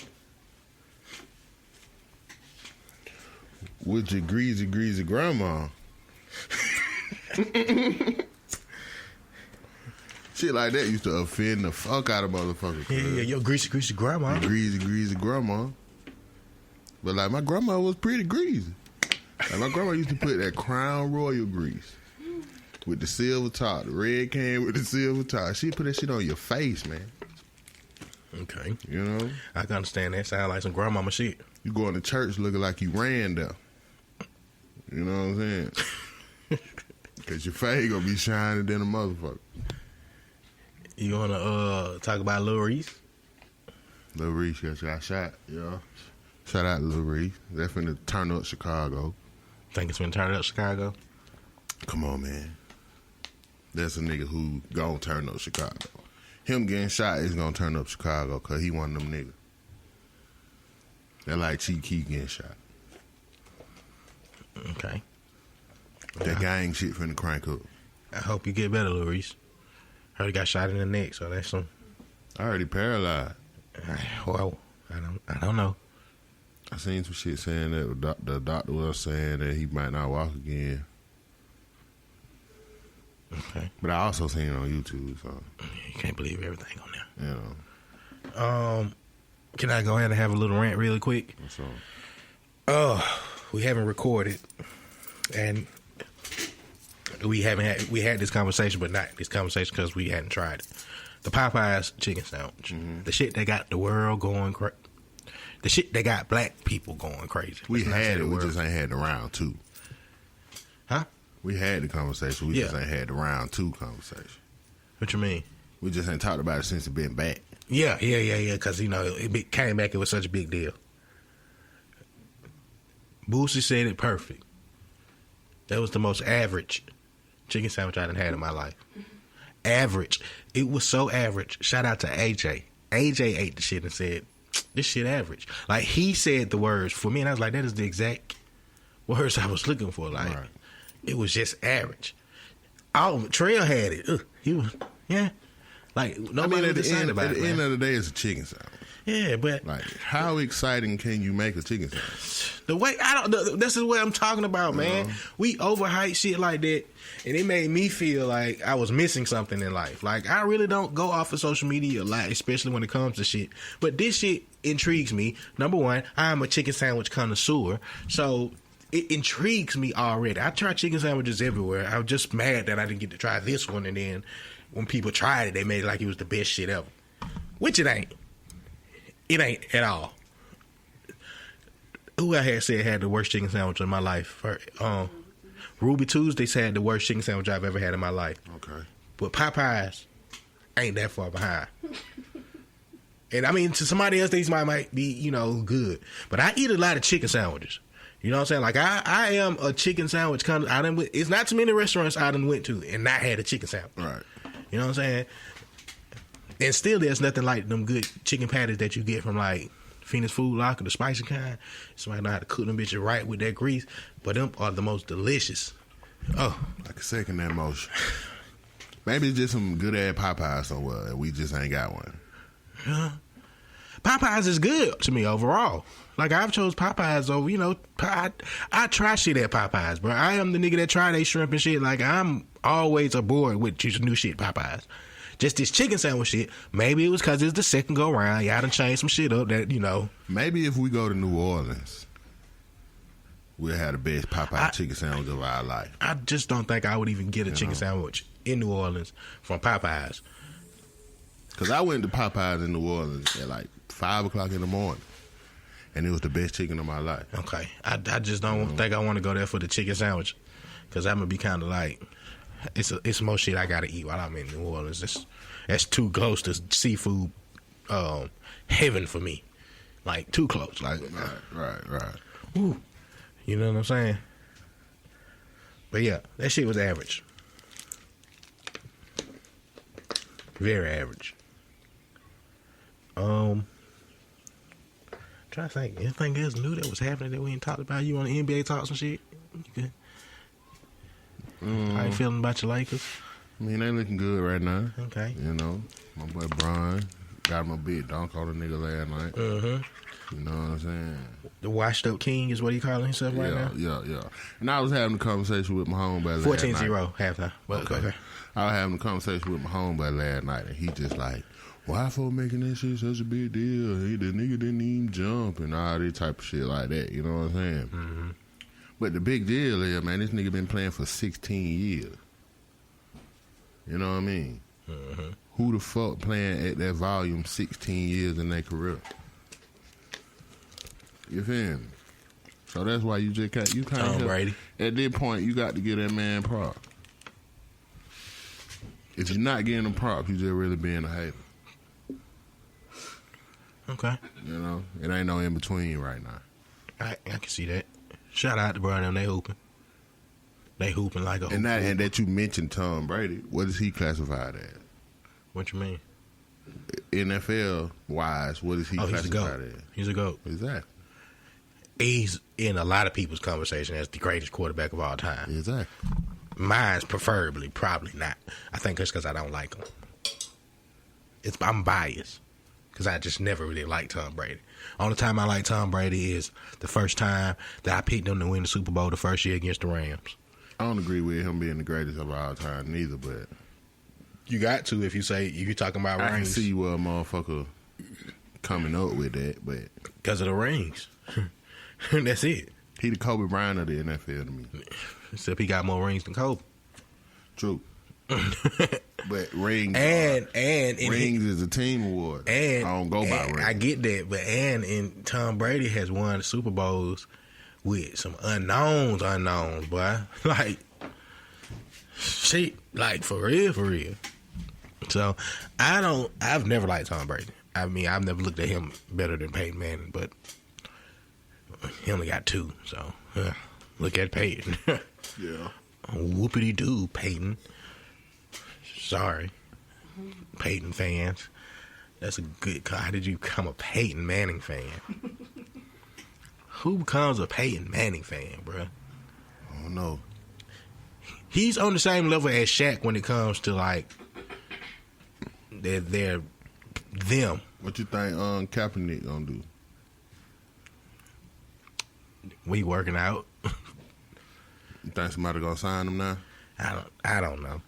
With your greasy grandma. Shit, shit like that used to offend the fuck out of motherfuckers. Yeah, your greasy grandma. Greasy grandma. But like my grandma was pretty greasy. Like my grandma used to put that Crown Royal grease with the silver top, the red can with the silver top. She put that shit on your face, man. Okay. You know? I can understand that. Sound like some grandmama shit. You going to church looking like you ran there. You know what I'm saying? Because your face gonna be shining than a motherfucker. You wanna talk about Lil Reese? Lil Reese got shot, yeah. Shout out to Lil Reese. They finna turn up Chicago. Think it's finna turn up Chicago? Come on, man. That's a nigga who gon' turn up Chicago. Him getting shot is gonna turn up Chicago because he one of them niggas. They're like Chief Keef getting shot. Okay. That gang shit finna crank up. I hope you get better, Lil Reese. Heard he got shot in the neck, so that's some. Already paralyzed. Well, I don't know. I seen some shit saying that the doctor was saying that he might not walk again. Okay. But I also seen it on YouTube, so you can't believe everything on there. You know. Can I go ahead and have a little rant really quick? What's on? We haven't recorded, and we had this conversation, but not this conversation because we hadn't tried it. The Popeyes chicken sandwich, the shit that got the world going crazy, the shit that got black people going crazy. We had it, we just ain't had the round two. Huh? We had the conversation, we just ain't had the round two conversation. What you mean? We just ain't talked about it since it been back. Yeah, because, you know, it came back, it was such a big deal. Boosie said it perfect. That was the most average chicken sandwich I done had in my life. Average. It was so average. Shout out to AJ. AJ ate the shit and said, this shit average. Like, he said the words for me, and I was like, that is the exact words I was looking for. Like, it was just average. Trail had it. He was, yeah. Like, nobody was excited about it. At the end of the day, it's a chicken sandwich. Yeah, but like, how exciting can you make a chicken sandwich? The way this is what I'm talking about, man. We overhype shit like that, and it made me feel like I was missing something in life. Like, I really don't go off of social media a lot, especially when it comes to shit. But this shit intrigues me. Number one, I am a chicken sandwich connoisseur, so it intrigues me already. I try chicken sandwiches everywhere. I was just mad that I didn't get to try this one, and then when people tried it, they made it like it was the best shit ever, which it ain't. It ain't at all. Who I had said had the worst chicken sandwich in my life? Ruby Tuesday said the worst chicken sandwich I've ever had in my life. Okay. But Popeyes ain't that far behind. And I mean, to somebody else, these might be, you know, good. But I eat a lot of chicken sandwiches. You know what I'm saying? Like, I am a chicken sandwich kind of. It's not too many restaurants I done went to and not had a chicken sandwich. Right. You know what I'm saying? And still, there's nothing like them good chicken patties that you get from, like, Phoenix Food Locker, the spicy kind. Somebody know how to cook them bitches right with that grease. But them are the most delicious. Oh. I can second that motion. Maybe it's just some good-ass Popeyes somewhere, and we just ain't got one. Yeah. Popeyes is good to me overall. Like, I've chose Popeyes over, you know, I try shit at Popeyes, bro. I am the nigga that try they shrimp and shit. Like, I'm always aboard with new shit Popeyes. Just this chicken sandwich shit, maybe it was because it's the second go round. Y'all done changed some shit up that, you know. Maybe if we go to New Orleans, we'll have the best Popeye chicken sandwich of our life. I just don't think I would even get a chicken sandwich in New Orleans from Popeyes. Because I went to Popeyes in New Orleans at like 5 o'clock in the morning, and it was the best chicken of my life. Okay. I just don't think I want to go there for the chicken sandwich, because I'm going to be kind of like, it's more shit I gotta eat while I'm in New Orleans. That's too close to seafood heaven for me. Like, too close. Like, right. Ooh, you know what I'm saying? But yeah, that shit was average. Very average. Trying to think, anything else new that was happening that we ain't talked about? You on the NBA talk some shit? Okay. How you feeling about your Lakers? I mean, they looking good right now. Okay. You know, my boy Bron got him a big dunk on the nigga last night. You know what I'm saying? The washed up king is what he calling himself right now. Yeah. And I was having a conversation with my homeboy last night. 14-0 halftime. But, okay. I was having a conversation with my homeboy last night, and he just like, why for making that shit such a big deal? The nigga didn't even jump and all this type of shit like that. You know what I'm saying? Mm-hmm. But the big deal is, man, this nigga been playing for 16 years. You know what I mean? Mm-hmm. Who the fuck playing at that volume 16 years in their career? You feel me? So that's why you just can't. You kind of at this point you got to get that man props. If you're not getting them props, you just really being a hater. Okay. You know, it ain't no in between right now. I can see that. Shout out to Brian, they hooping. They hooping like a. And that you mentioned Tom Brady. What is he classified as? What you mean? NFL wise, what is he classified as? He's a GOAT. Exactly. He's in a lot of people's conversation as the greatest quarterback of all time. Exactly. Mine's preferably, probably not. I think it's because I don't like him. I'm biased because I just never really liked Tom Brady. Only time I like Tom Brady is the first time that I picked him to win the Super Bowl the first year against the Rams. I don't agree with him being the greatest of all time neither, but you got to if you're talking about rings. I can see where a motherfucker coming up with that, but because of the rings. That's it. He the Kobe Bryant of the NFL to me. Except he got more rings than Kobe. True. But rings and rings is a team award. And I don't go by rings. I get that, but and Tom Brady has won Super Bowls with some unknowns, boy. Like shit, like for real. So I've never liked Tom Brady. I mean, I've never looked at him better than Peyton Manning, but he only got 2, so look at Peyton. Yeah. Whoopity doo, Peyton. Sorry, Peyton fans. That's a good. How did you become a Peyton Manning fan? Who becomes a Peyton Manning fan, bro? I don't know. He's on the same level as Shaq when it comes to like they're them. What you think Kaepernick gonna do? We working out. You think somebody gonna sign him now? I don't know.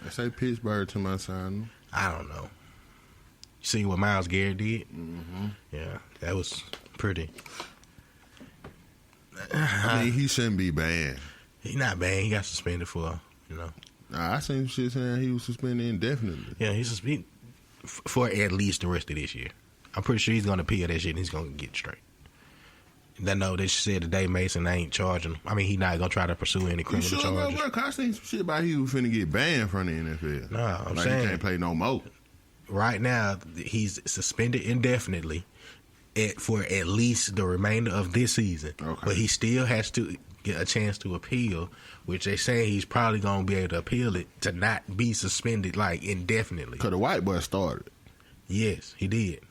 I say Pittsburgh to my sign him. I don't know. You see what Myles Garrett did? Mm-hmm. Yeah, that was pretty. I mean, he shouldn't be banned. He's not banned. He got suspended for, I seen shit saying he was suspended indefinitely. Yeah, he's suspended for at least the rest of this year. I'm pretty sure he's going to appeal that shit and he's going to get it straight. I know they said today Mason ain't charging. I mean, he not going to try to pursue any criminal charges. Work. I seen some shit about he was finna get banned from the NFL. No, I'm like saying he can't play no more. Right now, he's suspended indefinitely for at least the remainder of this season. Okay. But he still has to get a chance to appeal, which they say he's probably going to be able to appeal it to not be suspended like indefinitely. Because the white boy started. Yes, he did.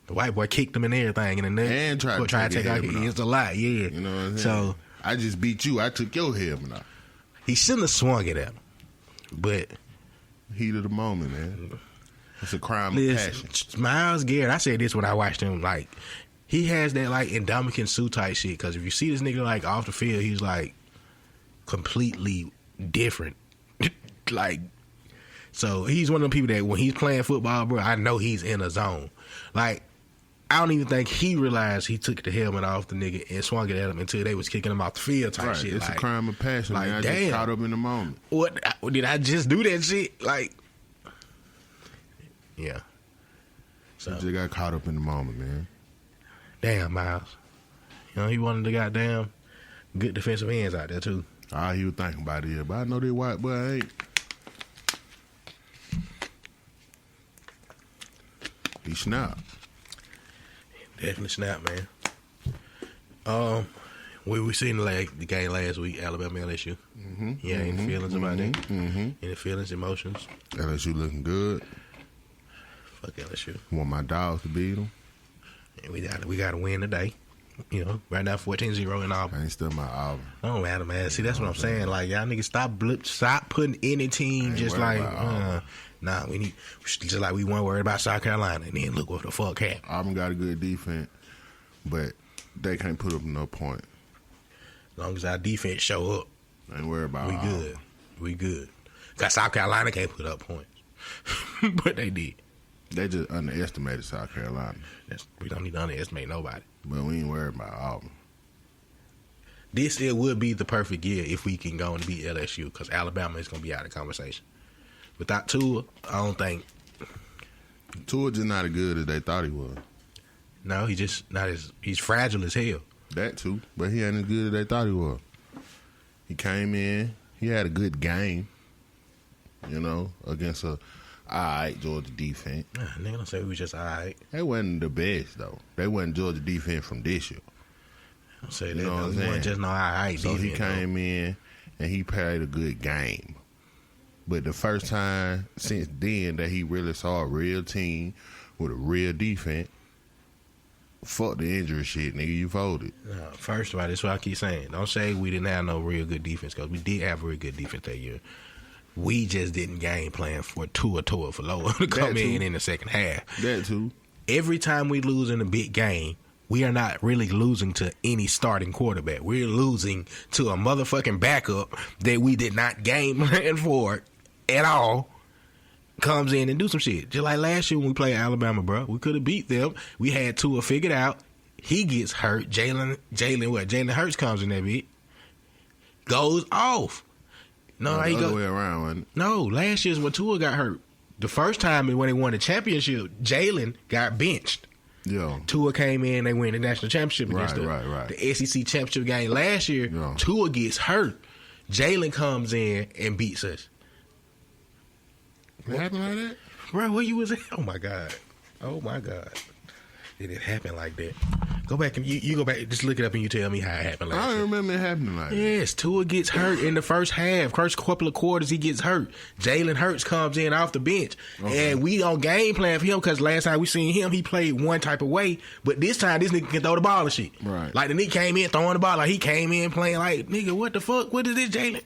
The white boy kicked him and everything in the neck. And tried to take out his It's a lot, yeah. You know what I'm saying? So I just beat you. I took your helmet off. He shouldn't have swung it at him. But heat of the moment, man. It's a crime of passion. Myles Garrett, I said this when I watched him, like, he has that, like, Ndamukong Suh type shit. Because if you see this nigga, like, off the field, he's, like, completely different. Like, so he's one of them people that when he's playing football, bro, I know he's in a zone. Like, I don't even think he realized he took the helmet off the nigga and swung it at him until they was kicking him off the field type shit. It's like, a crime of passion, like, man. I damn. just caught up in the moment. What? Did I just do that shit? Like, yeah. So you just got caught up in the moment, man. Damn, Myles. He wanted the goddamn good defensive ends out there, too. He was thinking about it, yeah. But I know that white boy ain't. He snapped. Definitely snapped, man. We seen the game last week, Alabama LSU. Mm-hmm. Yeah, any feelings about that? Mm-hmm. Any feelings, emotions? LSU looking good. Fuck LSU. Want my dogs to beat them. And we got to win today. right now 14-0 in Auburn. I ain't still my Auburn. Don't matter, man. See, that's what I'm saying. Like, y'all niggas stop putting any team just like, we need, just like we weren't worried about South Carolina, and then look what the fuck happened. Auburn got a good defense, but they can't put up no point. As long as our defense show up, ain't worried about we good. We good. Cause South Carolina can't put up points, but they did. They just underestimated South Carolina. We don't need to underestimate nobody. But we ain't worried about Auburn. This would be the perfect year if we can go and beat LSU, because Alabama is going to be out of the conversation. Without Tua, I don't think. Tua just not as good as they thought he was. No, he's just not as. He's fragile as hell. That too, but he ain't as good as they thought he was. He came in, he had a good game, against a alright Georgia defense. Nigga don't say we was just alright. They wasn't the best though. They wasn't Georgia defense from this year. Don't say that. We wasn't just no alright defense. So he came in and he played a good game. But the first time since then that he really saw a real team with a real defense, fuck the injury shit, nigga. You folded. No, first of all, that's what I keep saying. Don't say we didn't have no real good defense, because we did have a real good defense that year. We just didn't game plan for Tua Faloa to come in the second half. That too. Every time we lose in a big game, we are not really losing to any starting quarterback. We're losing to a motherfucking backup that we did not game plan for at all. Comes in and do some shit. Just like last year when we played Alabama, bro. We could have beat them. We had Tua figured out. He gets hurt. Jalen Hurts comes in that bit. Goes off. No, the other way around, wasn't it? No, last year's when Tua got hurt. The first time when they won the championship, Jalen got benched. Yeah. Tua came in, they win the national championship against the SEC championship game last year. Yeah. Tua gets hurt. Jalen comes in and beats us. It happened like that? Bro, where you was at? Oh my God. Did it happen like that? Go back and you go back, just look it up and you tell me how it happened like that. I don't remember it happening like that. Yes, Tua gets hurt in the first half. First couple of quarters, he gets hurt. Jalen Hurts comes in off the bench. Okay. And we don't game plan for him because last time we seen him, he played one type of way. But this time, this nigga can throw the ball and shit. Right. Like the nigga came in throwing the ball. Like he came in playing like, nigga, what the fuck? What is this, Jalen?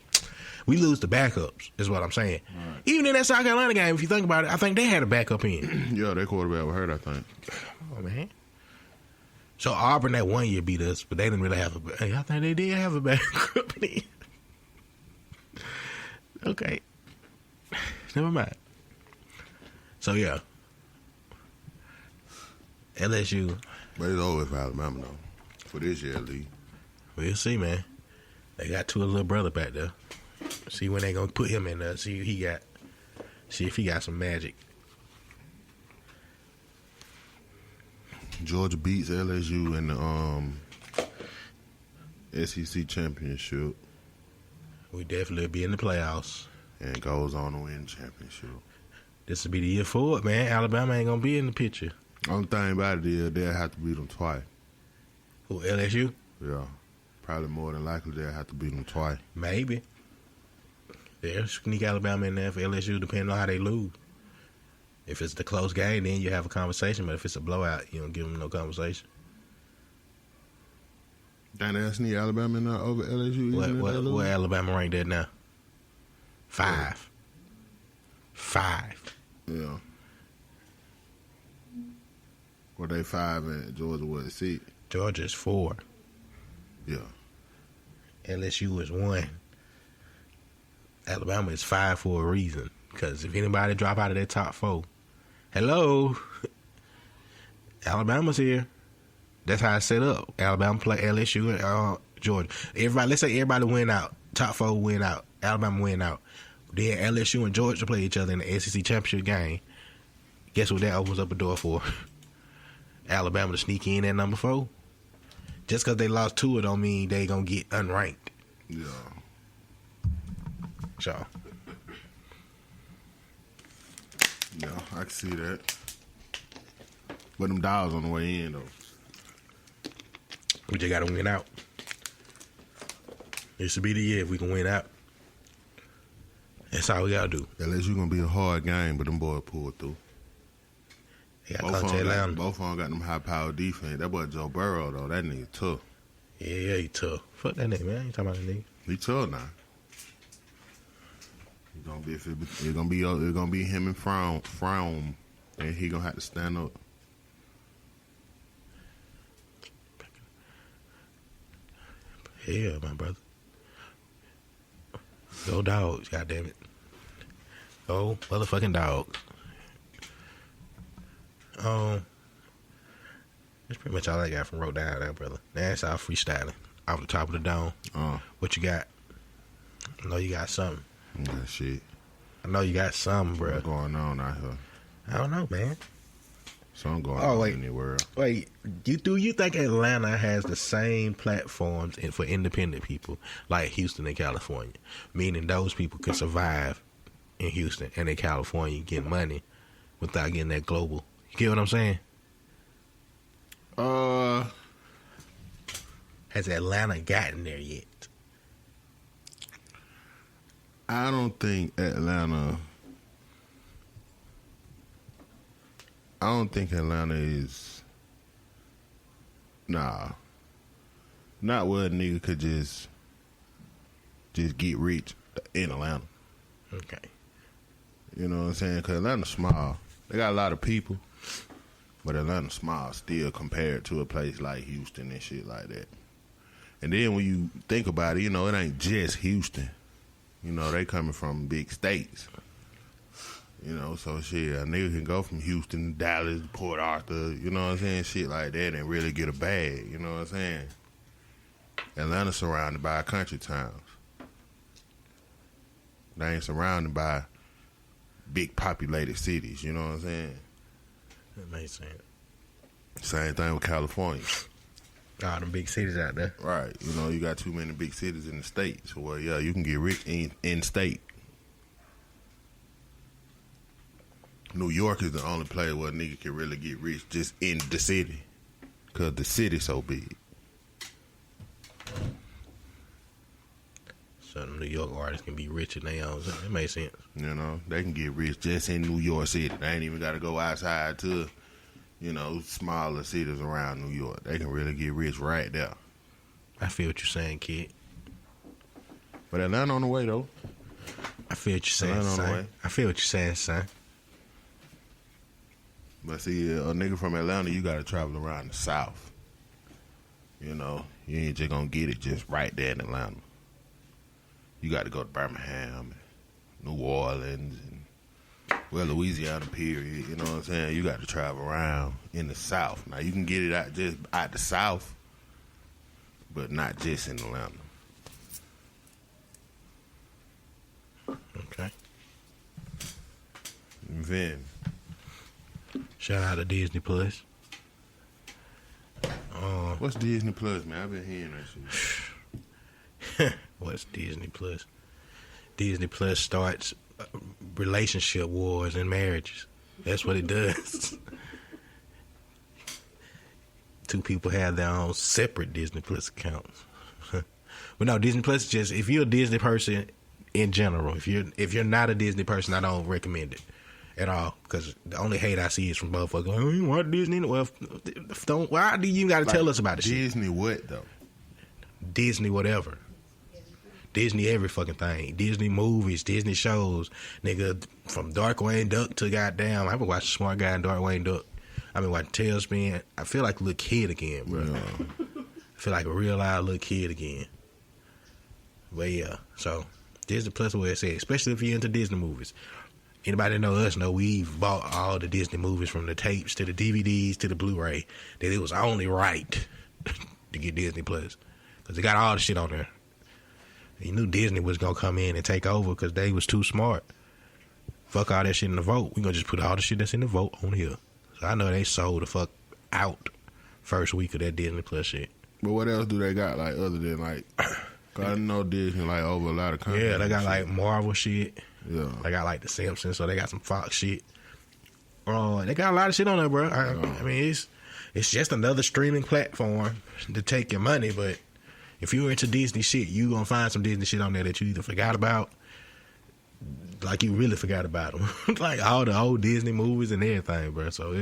We lose the backups, is what I'm saying. Right. Even in that South Carolina game, if you think about it, I think they had a backup in. Yeah, their quarterback was hurt, I think. Oh, man. So Auburn that 1 year beat us, but they didn't really have a. Hey, I think they did have a backup in. Okay. Never mind. So, yeah. LSU. But it's over for Alabama, though. For this year, at least. We'll see, man. They got Tua's little brother back there. See when they gonna put him in there. See if he got some magic. Georgia beats LSU in the SEC championship. We definitely be in the playoffs. And goes on to win the championship. This will be the year for it, man. Alabama ain't gonna be in the picture. Only thing about it is they'll have to beat them twice. Who, LSU? Yeah. Probably more than likely they'll have to beat them twice. Maybe. They'll sneak Alabama in there for LSU depending on how they lose. If it's the close game, then you have a conversation. But if it's a blowout, you don't give them no conversation. Then they'll sneak Alabama in there over LSU? What Alabama ranked at now? 5. 5. Yeah. Well, they 5 and Georgia was 6. Georgia's 4. Yeah. LSU is 1. Alabama is 5 for a reason. Because if anybody drop out of that top 4, hello, Alabama's here. That's how it's set up. Alabama play LSU and Georgia. Let's say everybody win out. Top 4 win out. Alabama win out. Then LSU and Georgia play each other in the SEC championship game. Guess what that opens up a door for? Alabama to sneak in at number 4. Just because they lost 2, it don't mean they gonna get unranked. Yeah. So. Yeah, I can see that. But them dogs on the way in, though. We just got to win out. This should be the year if we can win out. That's all we got to do. LSU going to be a hard game, but them boys pull through. He got come to Atlanta. Both of them got them high power defense. That boy Joe Burrow though, that nigga tough. Yeah, he tough. Fuck that nigga, man. I ain't talking about that nigga. He tough now. It's gonna be him and Frown, and he gonna have to stand up. Yeah, my brother. Go Dogs, goddammit. Go motherfucking Dogs. That's pretty much all I got from Wrote Down there, brother. That's all freestyling. Off the top of the dome. What you got? I know you got something. That shit. I know you got something, bro. What's going on out here? I don't know, man. Something going on in the world. Wait, do you think Atlanta has the same platforms for independent people like Houston and California? Meaning those people could survive in Houston and in California get money without getting that global. You get what I'm saying? Has Atlanta gotten there yet? I don't think Atlanta is not where a nigga could just get rich in Atlanta. Okay. You know what I'm saying? Because Atlanta's small. They got a lot of people, but Atlanta's small still compared to a place like Houston and shit like that. And then when you think about it, you know, it ain't just Houston. You know, they coming from big states. You know, so shit, a nigga can go from Houston, Dallas, Port Arthur, you know what I'm saying, shit like that, and really get a bag, you know what I'm saying? Atlanta's surrounded by country towns. They ain't surrounded by big populated cities, you know what I'm saying? That makes sense. Same thing with California. All them big cities out there. Right. You know, you got too many big cities in the state. So, well, yeah, you can get rich in state. New York is the only place where a nigga can really get rich just in the city. Because the city's so big. So the New York artists can be rich in their own. It makes sense. You know, they can get rich just in New York City. They ain't even got to go outside to, you know, smaller cities around New York. They can really get rich right there. I feel what you're saying, kid. But Atlanta on the way, though. I feel what you're saying, son. I feel what you're saying, son. But see, a nigga from Atlanta, you got to travel around the South. You know, you ain't just going to get it just right there in Atlanta. You got to go to Birmingham, New Orleans, and, well, Louisiana, period. You know what I'm saying? You got to travel around in the South. Now, you can get it out just out the South, but not just in Atlanta. Okay. Then, shout out to Disney Plus. What's Disney Plus, man? I've been hearing that shit. What's Disney Plus? Disney Plus starts relationship wars and marriages. That's what it does. Two people have their own separate Disney Plus accounts. But no, Disney Plus is just, if you're a Disney person in general, if you're not a Disney person, I don't recommend it at all, because the only hate I see is from motherfuckers going, oh, you want Disney? Well, why do you got to tell us about this shit? Disney what, though? Disney whatever. Disney every fucking thing. Disney movies, Disney shows. Nigga, from Darkwing Duck to goddamn, I haven't watched Smart Guy and Darkwing Duck. I've been watching Tailspin. I feel like a little kid again, bro. Yeah. I feel like a real live little kid again. But yeah, so Disney Plus where it's at, especially if you're into Disney movies. Anybody that know us know we've bought all the Disney movies from the tapes to the DVDs to the Blu-ray, that it was only right to get Disney Plus, because they got all the shit on there. You knew Disney was going to come in and take over because they was too smart. Fuck all that shit in the vote. We going to just put all the shit that's in the vote on here. So I know they sold the fuck out first week of that Disney Plus shit. But what else do they got, like, other than, like, cause I know Disney, like, over a lot of countries. Yeah, they got, like, Marvel shit. Yeah. They got, like, The Simpsons, so they got some Fox shit. They got a lot of shit on there, bro. I mean, it's just another streaming platform to take your money, but if you're into Disney shit, you gonna find some Disney shit on there that you either forgot about, like you really forgot about them. Like all the old Disney movies and everything, bro. So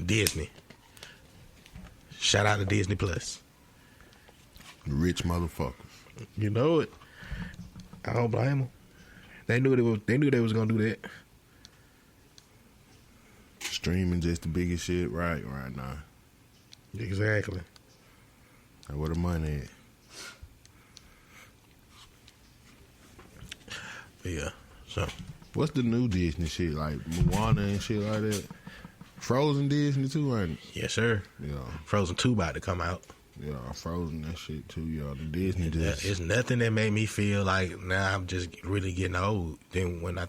Disney. Shout out to Disney Plus. Rich motherfuckers. You know it. I don't blame them. They knew they was gonna do that. Streaming just the biggest shit right now. Exactly. Like, where the money at? Yeah. So, what's the new Disney shit like Moana and shit like that? Frozen Disney too, ain't it? Yes, sir. Yeah. Frozen 2 about to come out. Yeah, Frozen that shit too, y'all. The Disney just It's nothing that made me feel like now I'm just really getting old. Then when my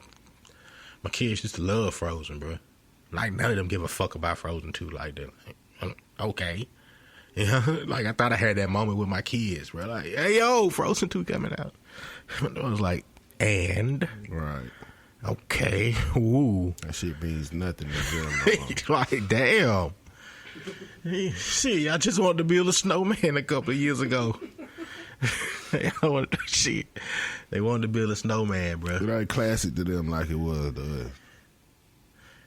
kids used to love Frozen, bro. Like none of them give a fuck about Frozen 2 like that. Like, okay. You know, like I thought I had that moment with my kids, bro. Like, hey yo, Frozen 2 coming out. I was like, and right. Okay. Ooh. That shit means nothing to them. Like, damn. Shit, I just wanted to build a snowman a couple of years ago. They wanted to build a snowman, bro. It ain't classic to them like it was to us.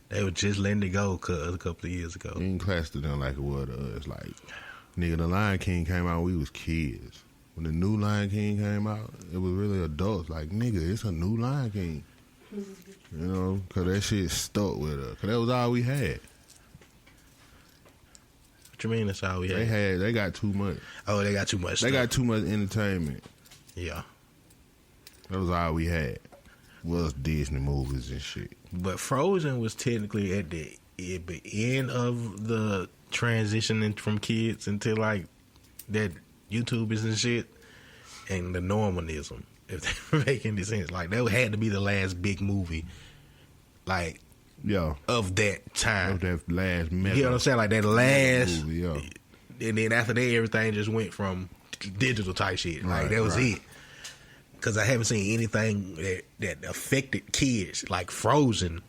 They were just letting it go a couple of years ago. It ain't classic to them like it was to us. Like, nigga, the Lion King came out when we was kids. When the new Lion King came out, it was really adults. Like, nigga, it's a new Lion King. You know, because that shit stuck with us. Because that was all we had. What you mean that's all we had? They got too much. Oh, they got too much They stuff. got too much entertainment. Yeah. That was all we had. Was Disney movies and shit. But Frozen was technically at the end of the transitioning from kids into like that YouTubers and shit and the normalism. If they make any sense. Like that had to be the last big movie. Like of that time. Of that last mega. You know what I'm saying? Like that last movie, yeah. And then after that everything just went from digital type shit. Like that was it. Because I haven't seen anything that affected kids like Frozen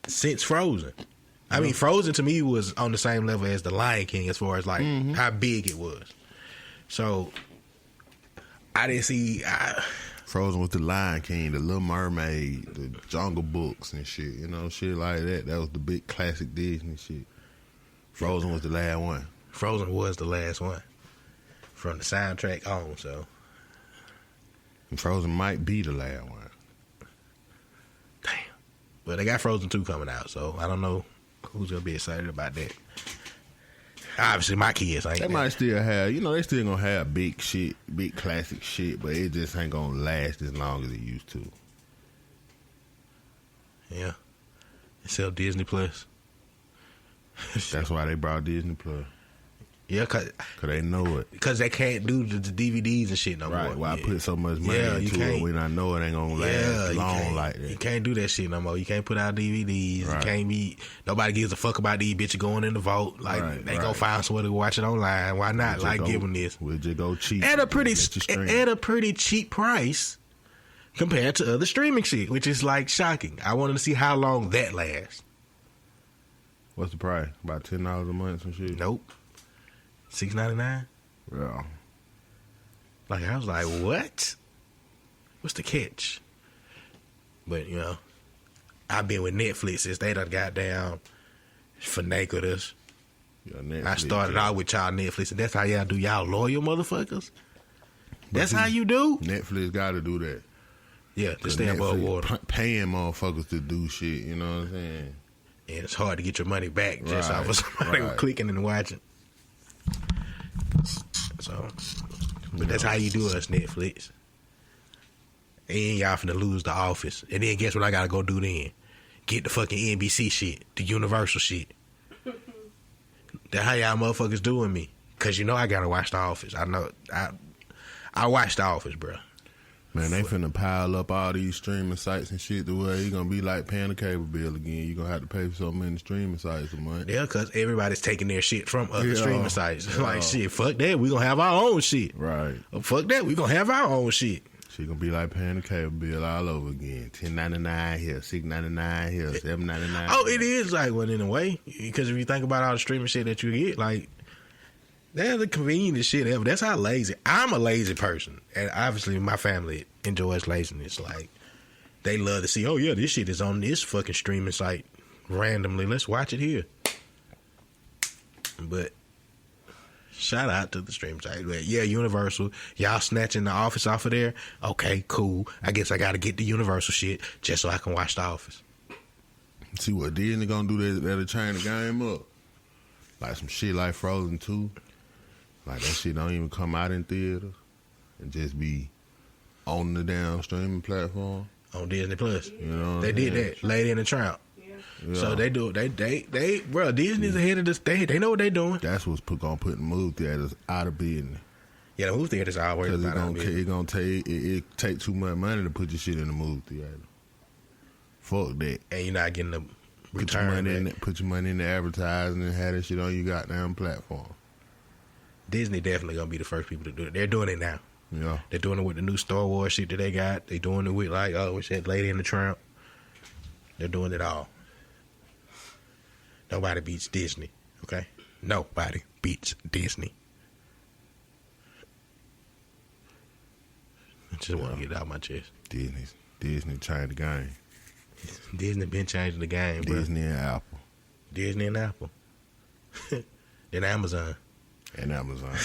since Frozen. I mean, Frozen to me was on the same level as The Lion King as far as like how big it was. So I didn't see. Frozen was The Lion King, The Little Mermaid, The Jungle Books and shit. You know, shit like that. That was the big classic Disney shit. Frozen was the last one. Frozen was the last one from the soundtrack on. So. And Frozen might be the last one. Damn. Well, they got Frozen 2 coming out, so I don't know who's going to be excited about that. Obviously, my kids ain't. They might still have, you know, they still going to have big shit, big classic shit, but it just ain't going to last as long as it used to. Yeah. They sell Disney Plus. That's why they brought Disney Plus. Yeah, cause they know it. Because they can't do the DVDs and shit no more. Right, why I put so much money into it when I know it ain't gonna last long like that. You can't do that shit no more. You can't put out DVDs. Right. You can't be. Nobody gives a fuck about these bitches going in the vault. Like they gonna find somewhere to watch it online. Why not? Like give them this. We'll just go cheap at a pretty cheap price compared to other streaming shit, which is like shocking. I wanted to see how long that lasts. What's the price? About $10 a month and shit? Nope. $6.99. Yeah. Like I was like, what? What's the catch? But you know, I've been with Netflix since they done got down finagled us. Yeah, I started out with y'all Netflix, and that's how y'all do. Y'all loyal motherfuckers. That's how you do. Netflix got to do that. Yeah, to stay above water. Paying motherfuckers to do shit. You know what I'm saying? And it's hard to get your money back just off of somebody clicking and watching. So, but that's how you do us, Netflix. And y'all finna lose The Office. And then guess what I gotta go do then? Get the fucking NBC shit, the Universal shit. That's how y'all motherfuckers doing me. Cause you know I gotta watch The Office. I know I watch The Office, bro. Man, they finna pile up all these streaming sites and shit to where you gonna be like paying a cable bill again. You gonna have to pay for so many streaming sites a month. Yeah, because everybody's taking their shit from other streaming sites. Like, shit, fuck that. We gonna have our own shit. Right. Fuck that. We gonna have our own shit. She gonna be like paying a cable bill all over again. $10.99 here, $6.99 here, $7.99. Oh, it is like one in a way. Because if you think about all the streaming shit that you get, like, they're the convenientest shit ever. That's how lazy. I'm a lazy person. And obviously my family enjoys laziness. Like, they love to see, oh yeah, this shit is on this fucking streaming site. randomly. Let's watch it here. But shout out to the stream site. Yeah, Universal. Y'all snatching The Office off of there? Okay, cool. I guess I got to get the Universal shit just so I can watch The Office. See what Disney gonna do that'll change the game up. Like some shit like Frozen 2. Like that shit don't even come out in theaters and just be on the damn streaming platform. On Disney Plus. You know they did that. Lady and the Tramp. Yeah. So they do it. They bro, Disney's ahead of this. They know what they doing. That's what's gonna put the movie theaters out of business. Yeah, the movie theaters are always because it gonna take too much money to put your shit in the movie theater. Fuck that. And you're not getting the return. Put your money in the advertising and have that shit on your goddamn platform. Disney definitely gonna be the first people to do it. They're doing it now. Yeah. They're doing it with the new Star Wars shit that they got. They doing it with we said Lady and the Tramp. They're doing it all. Nobody beats Disney. Okay? Nobody beats Disney. I just want to get it out of my chest. Disney changed the game. Disney been changing the game, bro. Disney and Apple. Disney and Apple. Then Amazon. And Amazon.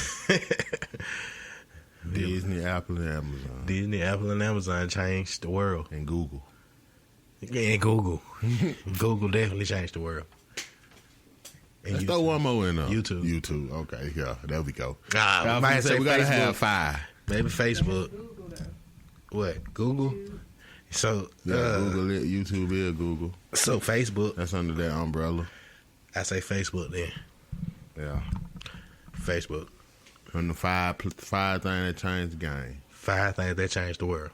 Disney, Apple, and Amazon. Disney, Apple, and Amazon changed the world. And Google. Yeah, and Google. Google definitely changed the world. And Let's throw one more in there. YouTube. Okay, yeah, there we go. We might say we gotta have 5. Maybe Facebook. What? Google? So Google it. YouTube is Google. So Facebook. That's under that umbrella. I say Facebook then. Yeah. Facebook. And the 5 things that changed the game. 5 things that changed the world.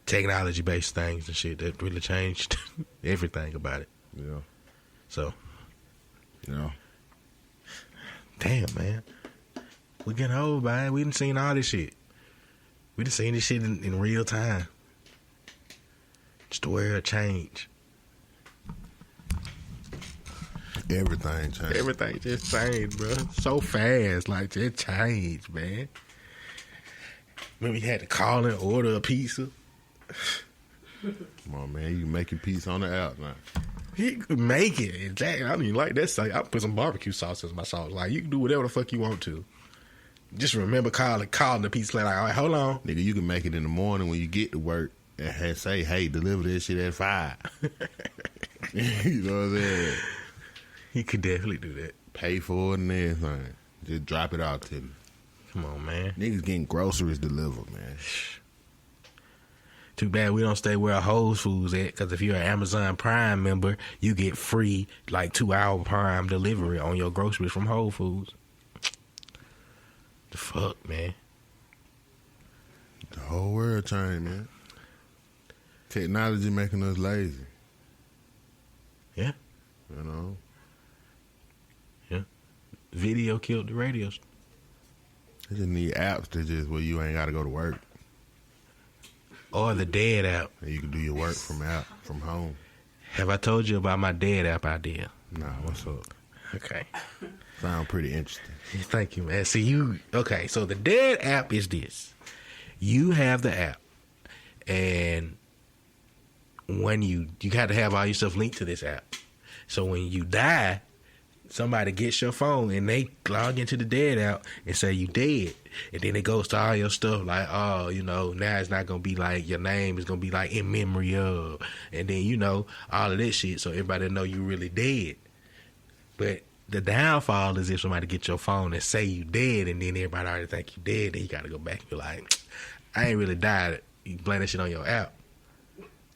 Technology based things and shit that really changed everything about it. Yeah. So. Yeah. Damn, man. We getting old, man. We done seen all this shit. We done seen this shit in real time. Just the world change. Everything changed. Everything just changed, bro. So fast. Like, it changed, man. Remember, you had to call and order a pizza. Come on, man. You can make your pizza on the app now. You could make it. Exactly. I don't even like that. I put some barbecue sauce in my sauce. Like, you can do whatever the fuck you want to. Just remember calling the pizza like, all right, hold on. Nigga, you can make it in the morning when you get to work and say, hey, deliver this shit at 5. You know what I'm saying? He could definitely do that. Pay for it and everything. Just drop it out to me. Come on, man. Niggas getting groceries delivered, man. Too bad we don't stay where Whole Foods at, because if you're an Amazon Prime member, you get free, 2-hour Prime delivery on your groceries from Whole Foods. The fuck, man? The whole world changed, man. Technology making us lazy. Yeah. You know? Yeah. Video killed the radio. They just need apps that just where you ain't got to go to work. Or the Dead app. And you can do your work from home. Have I told you about my Dead app idea? Nah, what's up? Okay. Sound pretty interesting. Thank you, man. See, okay, so the Dead app is this. You have the app, and when you got to have all your stuff linked to this app. So when you die, somebody gets your phone and they log into the Dead app and say you dead. And then it goes to all your stuff like, oh, now it's not going to be like your name is going to be like in memory of. And then, all of this shit so everybody know you really dead. But the downfall is if somebody get your phone and say you dead and then everybody already think you dead, then you got to go back and be like, I ain't really died. You blame that shit on your app.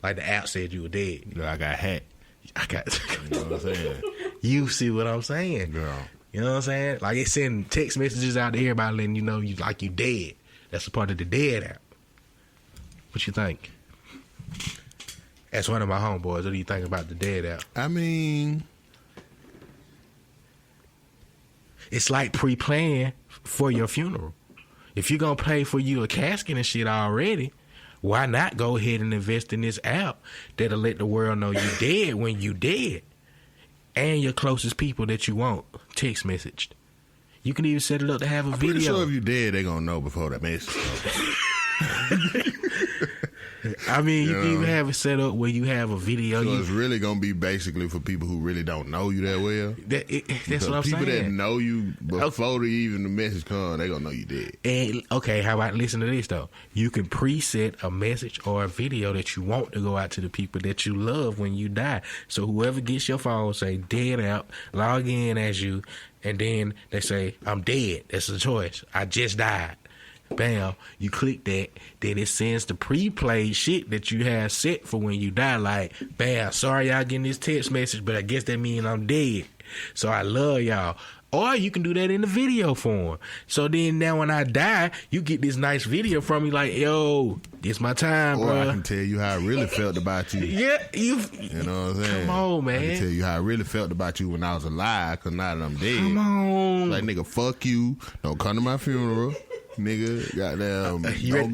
Like the app said you were dead. I got hacked. You know what I'm saying? You see what I'm saying? Girl. You know what I'm saying? Like it send text messages out to everybody letting you know you dead. That's a part of the Dead app. What you think? That's one of my homeboys. What do you think about the Dead app? I mean, it's like pre-planning for your funeral. If you're going to pay for you a casket and shit already, why not go ahead and invest in this app that'll let the world know you dead when you dead? And your closest people that you want text messaged. You can even set it up to have a video. I'm pretty sure if you dead, they gonna know before that message. I mean, you can Yeah. even have it set up where you have a video. So You, it's really gonna be basically for people who really don't know you that well. that's what I'm people saying. that know you before even the message comes, they gonna know you dead. And okay, how about listen to this though? You can preset a message or a video that you want to go out to the people that you love when you die. So whoever gets your phone, say dead out, log in as you, and then they say I'm dead. That's a choice. I just died. Bam, you click that, then it sends the pre-played shit that you have set for when you die. Like, bam, sorry y'all getting this text message, but I guess that means I'm dead. So I love y'all. Or you can do that in the video form. So then now when I die, you get this nice video from me like, yo, it's my time, Or bro. I can tell you how I really felt about you. Yeah, You know what I'm saying? Come on, I man. can tell you how I really felt about you when I was alive, because now that I'm dead. Come on. Like, nigga, fuck you. Don't come to my funeral. Nigga, goddamn,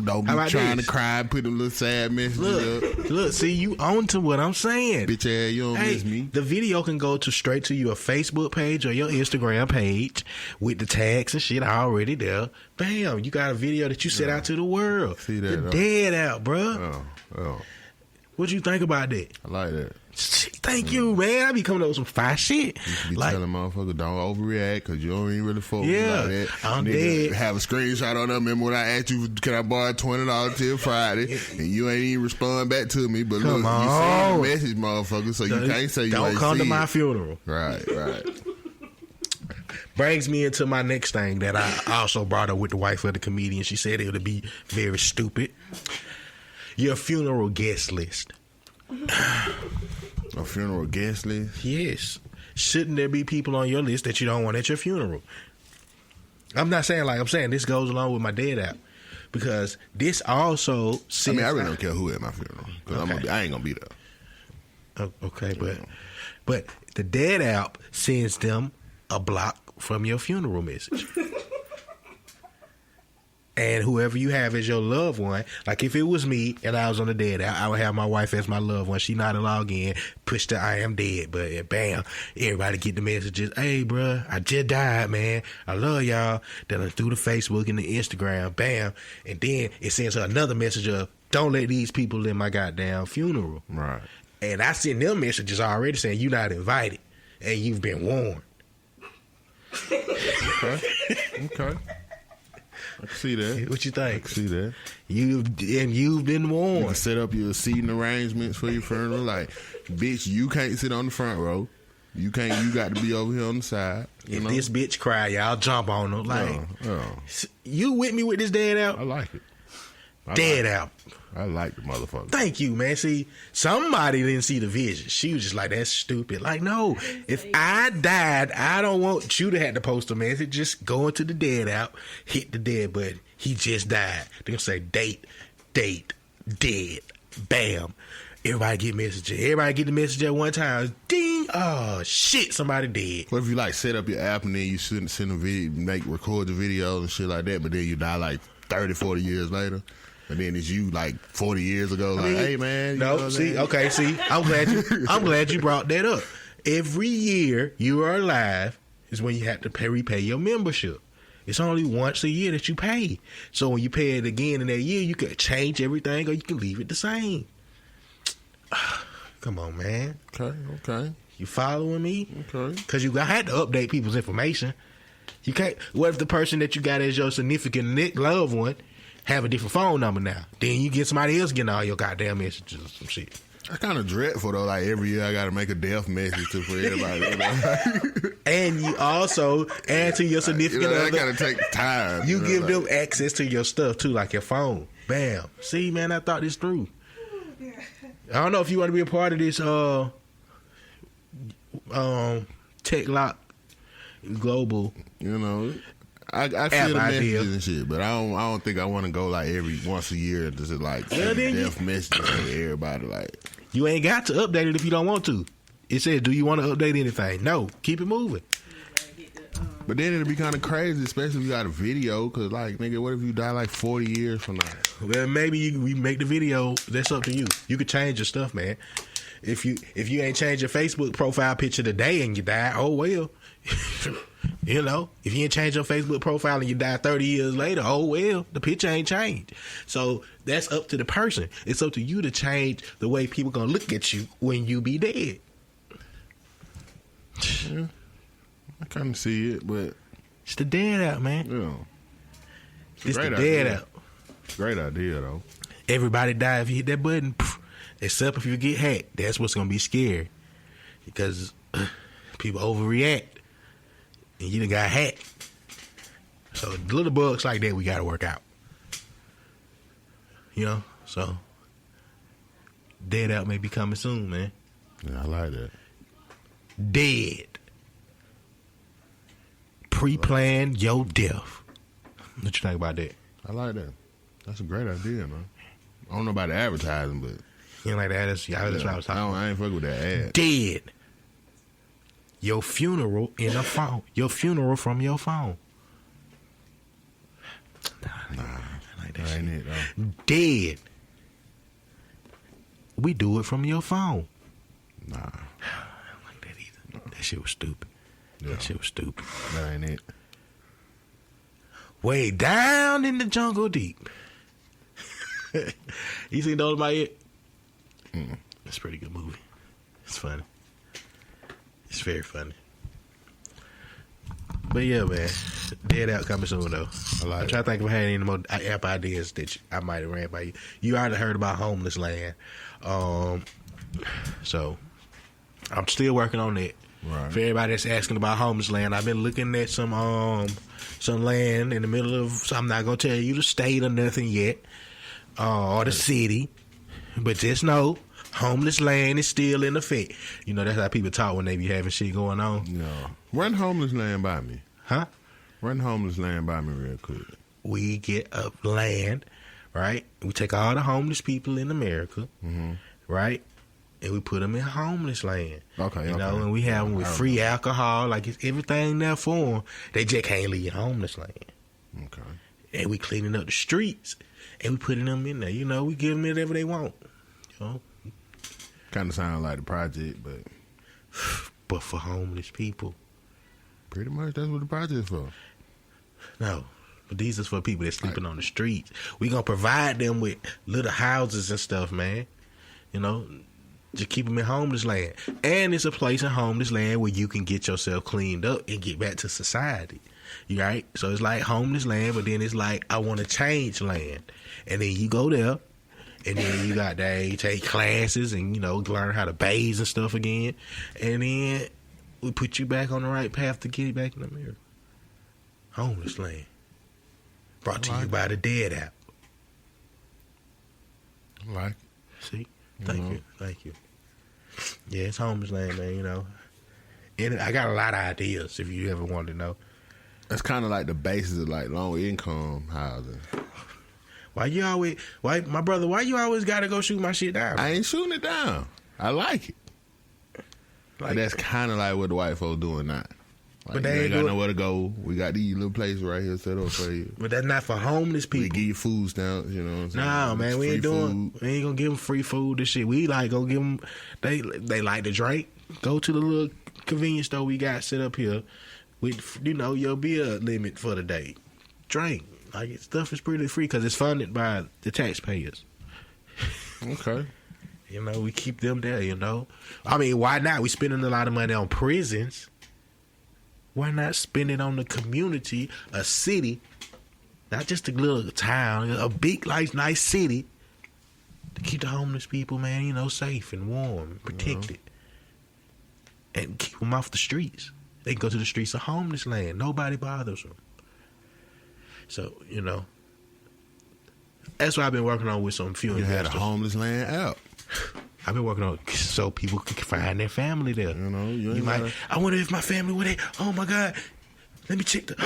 don't How be about trying this? to cry, put them little sad messages up. Look, see, you on to what I'm saying. Bitch ass, you don't miss me. The video can go to straight to your Facebook page or your Instagram page with the tags and shit already there. Bam, you got a video that you set out to the world. See that, The though. dead out, bro. Oh, What you think about that? I like that. Thank you, man. I be coming up with some fire shit. Be Like, telling motherfuckers don't overreact because you don't even really fuck with Yeah, me like that. I'm Nigga, dead. Have a screenshot on there. Remember when I asked you, can I borrow $20 till Friday? And you ain't even respond back to me. But Come look, on. you seen the message, motherfucker, so you can't say you don't ain't come to see my it. funeral. Right. Brings me into my next thing that I also brought up with the wife of the comedian. She said it would be very stupid. Your funeral guest list. A funeral guest list? Yes. Shouldn't there be people on your list that you don't want at your funeral? I'm not saying like I'm saying this goes along with my dead app. Because this also I mean, I really don't care who at my funeral. Because I ain't going to be there. Okay, but the dead app sends them a block from your funeral message. And whoever you have as your loved one, like if it was me and I was on the dead, I would have my wife as my loved one. She not to log in, push the I am dead, but bam, everybody get the messages. Hey, bruh, I just died, man. I love y'all. Then I through the Facebook and the Instagram, bam, and then it sends her another message of, don't let these people in my goddamn funeral. Right. And I send them messages already saying you're not invited and you've been warned. Okay. I can see that. What you think? I can see that. You've been warned. You can set up your seating arrangements for your funeral. Like, bitch, you can't sit on the front row. You can't. You got to be over here on the side. If this bitch cry, y'all jump on her. Like, you with me with this dead out? I like it. Dead out. I like the motherfucker. Thank you, man. See, somebody didn't see the vision. She was just like, that's stupid. Like, no, if I died, I don't want you to have to post a message. Just go into the dead out, hit the dead button. He just died. They'll say date, dead. Bam. Everybody get messages. Everybody get the message at one time. Ding. Oh, shit, somebody dead. What if you like set up your app and then you send a video, record the videos and shit like that, but then you die like 30, 40 years later? And then it's you like 40 years ago, like, hey man. You know what I'm saying? I'm glad you brought that up. Every year you are alive is when you have to repay your membership. It's only once a year that you pay. So when you pay it again in that year, you can change everything or you can leave it the same. Come on, man. Okay. You following me? Okay. Because you had to update people's information. You can't. What if the person that you got as your significant loved one have a different phone number now? Then you get somebody else getting all your goddamn messages or some shit. That's kind of dreadful though. Like every year I got to make a death message for everybody. You know? And you also add to your significant other. That got to take time. You give them access to your stuff too, like your phone. Bam. See, man, I thought this through. I don't know if you want to be a part of this Tech Lock Global. You know, I see the messages and shit, but I don't think I want to go like every once a year and just like death messages to everybody. Like, you ain't got to update it if you don't want to. It says, do you want to update anything? No, keep it moving. But then it'd be kind of crazy, especially if you got a video, because like, nigga, what if you die like 40 years from now? Well, maybe we make the video. That's up to you. You could change your stuff, man. If you ain't changed your Facebook profile picture today and you die, oh well. You know, if you ain't change your Facebook profile and you die 30 years later, oh well, the picture ain't changed. So that's up to the person. It's up to you to change the way people gonna look at you when you be dead. Yeah, I kind of see it, but it's the dead out, man. Yeah, It's the dead out. Great idea though. Everybody die if you hit that button, except if you get hacked. That's what's gonna be scary because people overreact. And you done got hacked. So little bugs like that we gotta work out. You know? So dead out may be coming soon, man. Yeah, I like that. Dead. Pre-plan your death. What you think about that? I like that. That's a great idea, man. I don't know about the advertising, but you don't like that? That's what I was talking about. I ain't fuck with that ad. Dead. Your funeral in a phone. Your funeral from your phone. Nah, like that ain't it though. Dead. We do it from your phone. Nah. I don't like that either. That shit was stupid. Yeah. That shit was stupid. That ain't it. Way down in the jungle deep. You seen those by it? It's a pretty good movie. It's funny. It's very funny. But yeah, man. Dead out coming soon, though. I'm trying to think if I had any more app ideas that I might have ran by you. You already heard about Homeless Land. So, I'm still working on that. Right. For everybody that's asking about Homeless Land, I've been looking at some land in the middle of, so I'm not going to tell you the state or nothing yet, or the city, but just know, Homeless Land is still in effect. You know, that's how people talk when they be having shit going on. No. Run Homeless Land by me. Huh? Run Homeless Land by me real quick. We get up land, right? We take all the homeless people in America, right? And we put them in homeless land. Okay, you know, and we have them with free alcohol, like it's everything there for them. They just can't leave homeless land. Okay. And we cleaning up the streets, and we putting them in there. You know, we give them whatever they want. You know? Kind of sound like the project, but for homeless people. Pretty much that's what the project is for. No, but these is for people that's sleeping on the streets. We gonna provide them with little houses and stuff, man. You know, to keep them in homeless land. And it's a place in homeless land where you can get yourself cleaned up and get back to society. You right? So it's like homeless land, but then it's like I want to change land. And then you go there. And then you take classes and, you know, learn how to bathe and stuff again. And then we put you back on the right path to get back in America. Homeless Land. Brought to you by the Dead app. I like it. See? Thank you. Yeah, it's Homeless Land, man, you know. And I got a lot of ideas if you ever wanted to know. That's kind of like the basis of like low income housing. Why you always gotta go shoot my shit down? I ain't shooting it down. I like it. Like, that's kind of like what the white folks doing now. Like, but they ain't got nowhere to go. We got these little places right here set up for you. But that's not for homeless people. We give you food stamps, you know what I'm saying? Nah, man, we ain't doing. We ain't gonna give them free food and shit. We like go give them. They like to drink. Go to the little convenience store we got set up here with, you know, your beer limit for the day. Drink. Like, stuff is pretty free because it's funded by the taxpayers. Okay. You know, we keep them there, you know. I mean, why not? We spending a lot of money on prisons. Why not spend it on the community, a city, not just a little town, a big, nice city to keep the homeless people, man, you know, safe and warm and protected. And keep them off the streets. They can go to the streets of homeless land. Nobody bothers them. So, you know, that's what I've been working on with some few investors. You had a Homeless Land app. I've been working on it so people can find their family there. You know, I wonder if my family would have, oh my God, let me check they're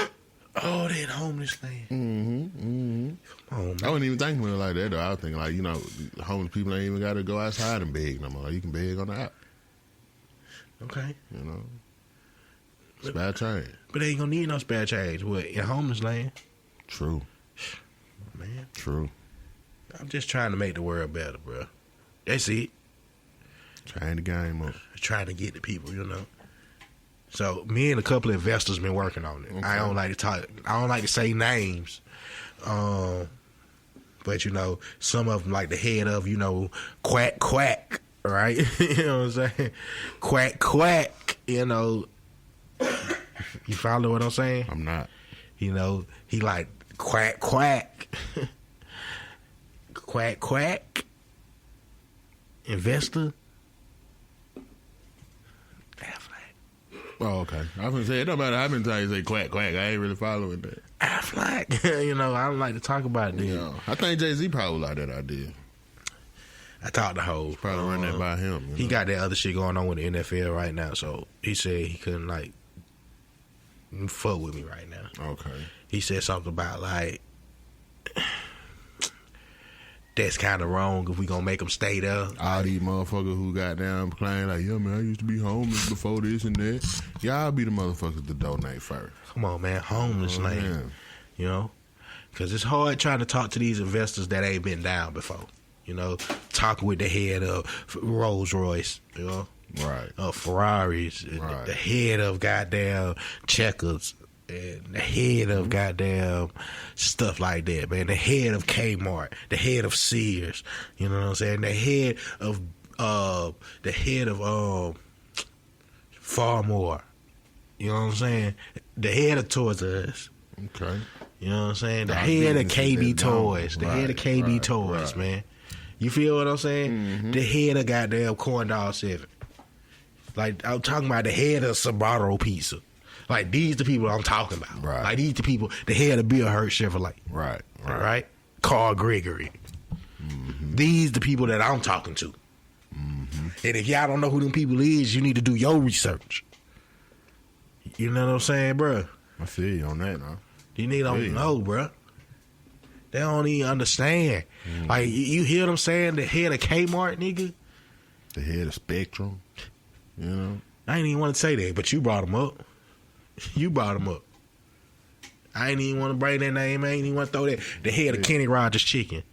in homeless land. Come on, man. I wasn't even thinking of it like that, though. I was thinking, like, you know, homeless people ain't even got to go outside and beg no more. Like, you can beg on the app. Okay. You know, spare change. But they ain't gonna need no spare change. What, in homeless land? True. Man. True. I'm just trying to make the world better, bro. That's it. Trying the game up. Trying to get the people, you know. So me and a couple of investors been working on it. Okay. I don't like to talk. I don't like to say names. But you know, some of them like the head of, you know, quack quack, right? You know what I'm saying? Quack quack, you know. You follow what I'm saying? I'm not. You know, he like quack quack. Quack quack. Investor. Oh, okay. I was gonna say it don't matter how many times you say quack quack. I ain't really following that. Affleck. You know, I don't like to talk about it. Yeah, I think Jay-Z probably like that idea. I talked to Hov. Probably run that by him. He got that other shit going on with the NFL right now, so he said he couldn't like fuck with me right now. Okay. He said something about like that's kind of wrong if we gonna make them stay there. All these motherfuckers who got down playing like, yeah, man, I used to be homeless before this and that. Y'all be the motherfuckers to donate first. Come on, man, homeless name. Man. You know, because it's hard trying to talk to these investors that ain't been down before. You know, talking with the head of Rolls Royce. You know, Right. Ferraris, Right. the head of goddamn Checkers, and the head of goddamn stuff like that, man. The head of Kmart, the head of Sears, you know what I'm saying? The head of Farmore, you know what I'm saying? The head of Toys R Us. Okay. You know what I'm saying? The Our head of businesses KB that don't. Toys. The head of KB Right, Toys, right. man. You feel what I'm saying? The head of goddamn Corn Dog 7. Like, I'm talking about the head of Sbarro Pizza. Like, these the people I'm talking about. Right. Like, these the people, the head of Bill Hurt Chevrolet. Right. Right? Carl Gregory. These the people that I'm talking to. And if y'all don't know who them people is, you need to do your research. You know what I'm saying, bruh? I feel you on that now. You need to Yeah. know, bruh. They don't even understand. Like, you hear them saying the head of Kmart, nigga? The head of Spectrum. You know? I ain't even want to say that, but you brought them up. You brought them up. I ain't even want to bring that name. I ain't even want to throw that. The head of Kenny Rogers Chicken.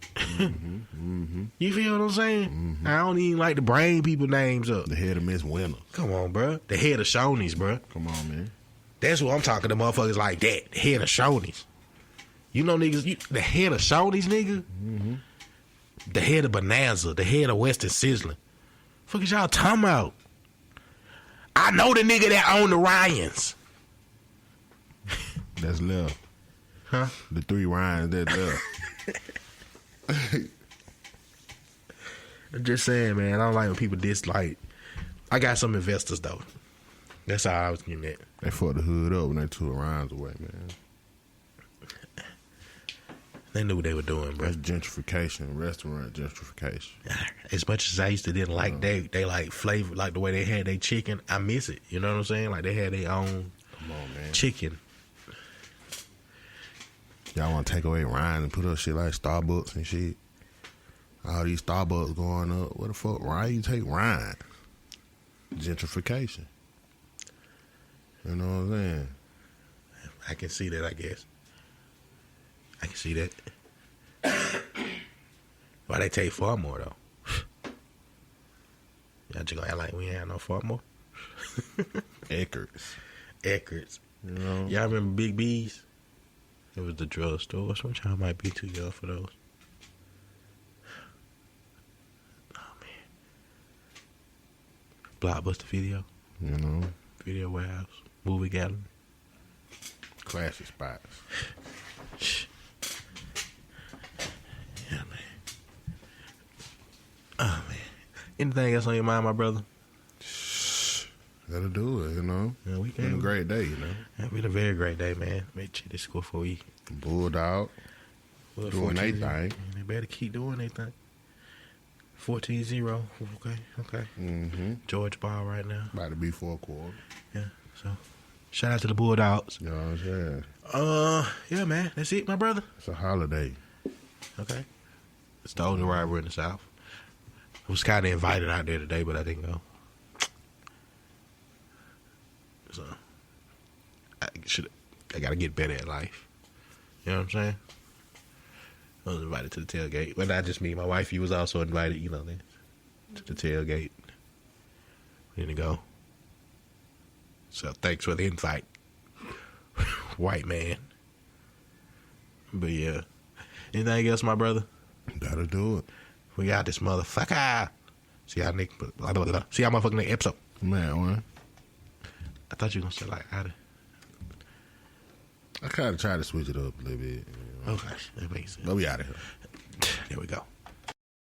You feel what I'm saying? I don't even like to bring people names up. The head of Miss Winter. Come on, bruh. The head of Shoney's, bruh. Come on, man. That's what I'm talking to motherfuckers like that. The head of Shoney's. You know niggas, the head of Shoney's, nigga? The head of Bonanza. The head of Western Sizzling. Fuck is y'all talking about? I know the nigga that own the Ryans. That's left. Huh? The 3 Ryans that left. I'm just saying, man. I don't like when people dislike. I got some investors, though. That's how I was getting at. They fucked the hood up when they took Ryans away, man. They knew what they were doing, bro. That's gentrification, restaurant gentrification. As much as I used to didn't like they like flavor, like the way they had their chicken, I miss it. You know what I'm saying? Like they had their own Come on, man. chicken. Y'all want to take away Ryan and put up shit like Starbucks and shit? All these Starbucks going up. What the fuck? Why you take Ryan? Gentrification. You know what I'm saying? I can see that, I guess. I can see that. Why they take Farmore, though? Y'all just gonna act like we ain't have no Farmore? Eckerd's. Eckerd's. You know? Y'all remember Big B's? It was the drugstore. Some y'all might be too young for those. Oh, man. Blockbuster Video. You know? Video Warehouse. Movie Gallery. Classic spots. Yeah, man. Oh, man. Anything else on your mind, my brother? That'll do it, you know? Yeah, we Been a can. great day, you know? It's been a very great day, man. Make check this score for you. Bulldog. Well, Doing their 14-0. thing. They better keep doing their thing. 14-0. Okay. Mm-hmm. George Ball right now. About to be 4 quarters. Yeah, so shout out to the Bulldogs. You know what I'm saying? Yeah, man. That's it, my brother. It's a holiday. Okay. It's the only rivalry in the South. I was kind of invited out there today, but I didn't go. So, I got to get better at life. You know what I'm saying? I was invited to the tailgate. Well, not just me. My wife, you was also invited, you know, to the tailgate. We didn't go. So thanks for the invite, white man. But yeah, anything else, my brother? That'll do it. We got this motherfucker. See how Nick, see how motherfucking next episode. Man, I thought you were gonna say like out of. I kind of tried to switch it up a little bit. Okay, that makes sense. But we out of here. There we go.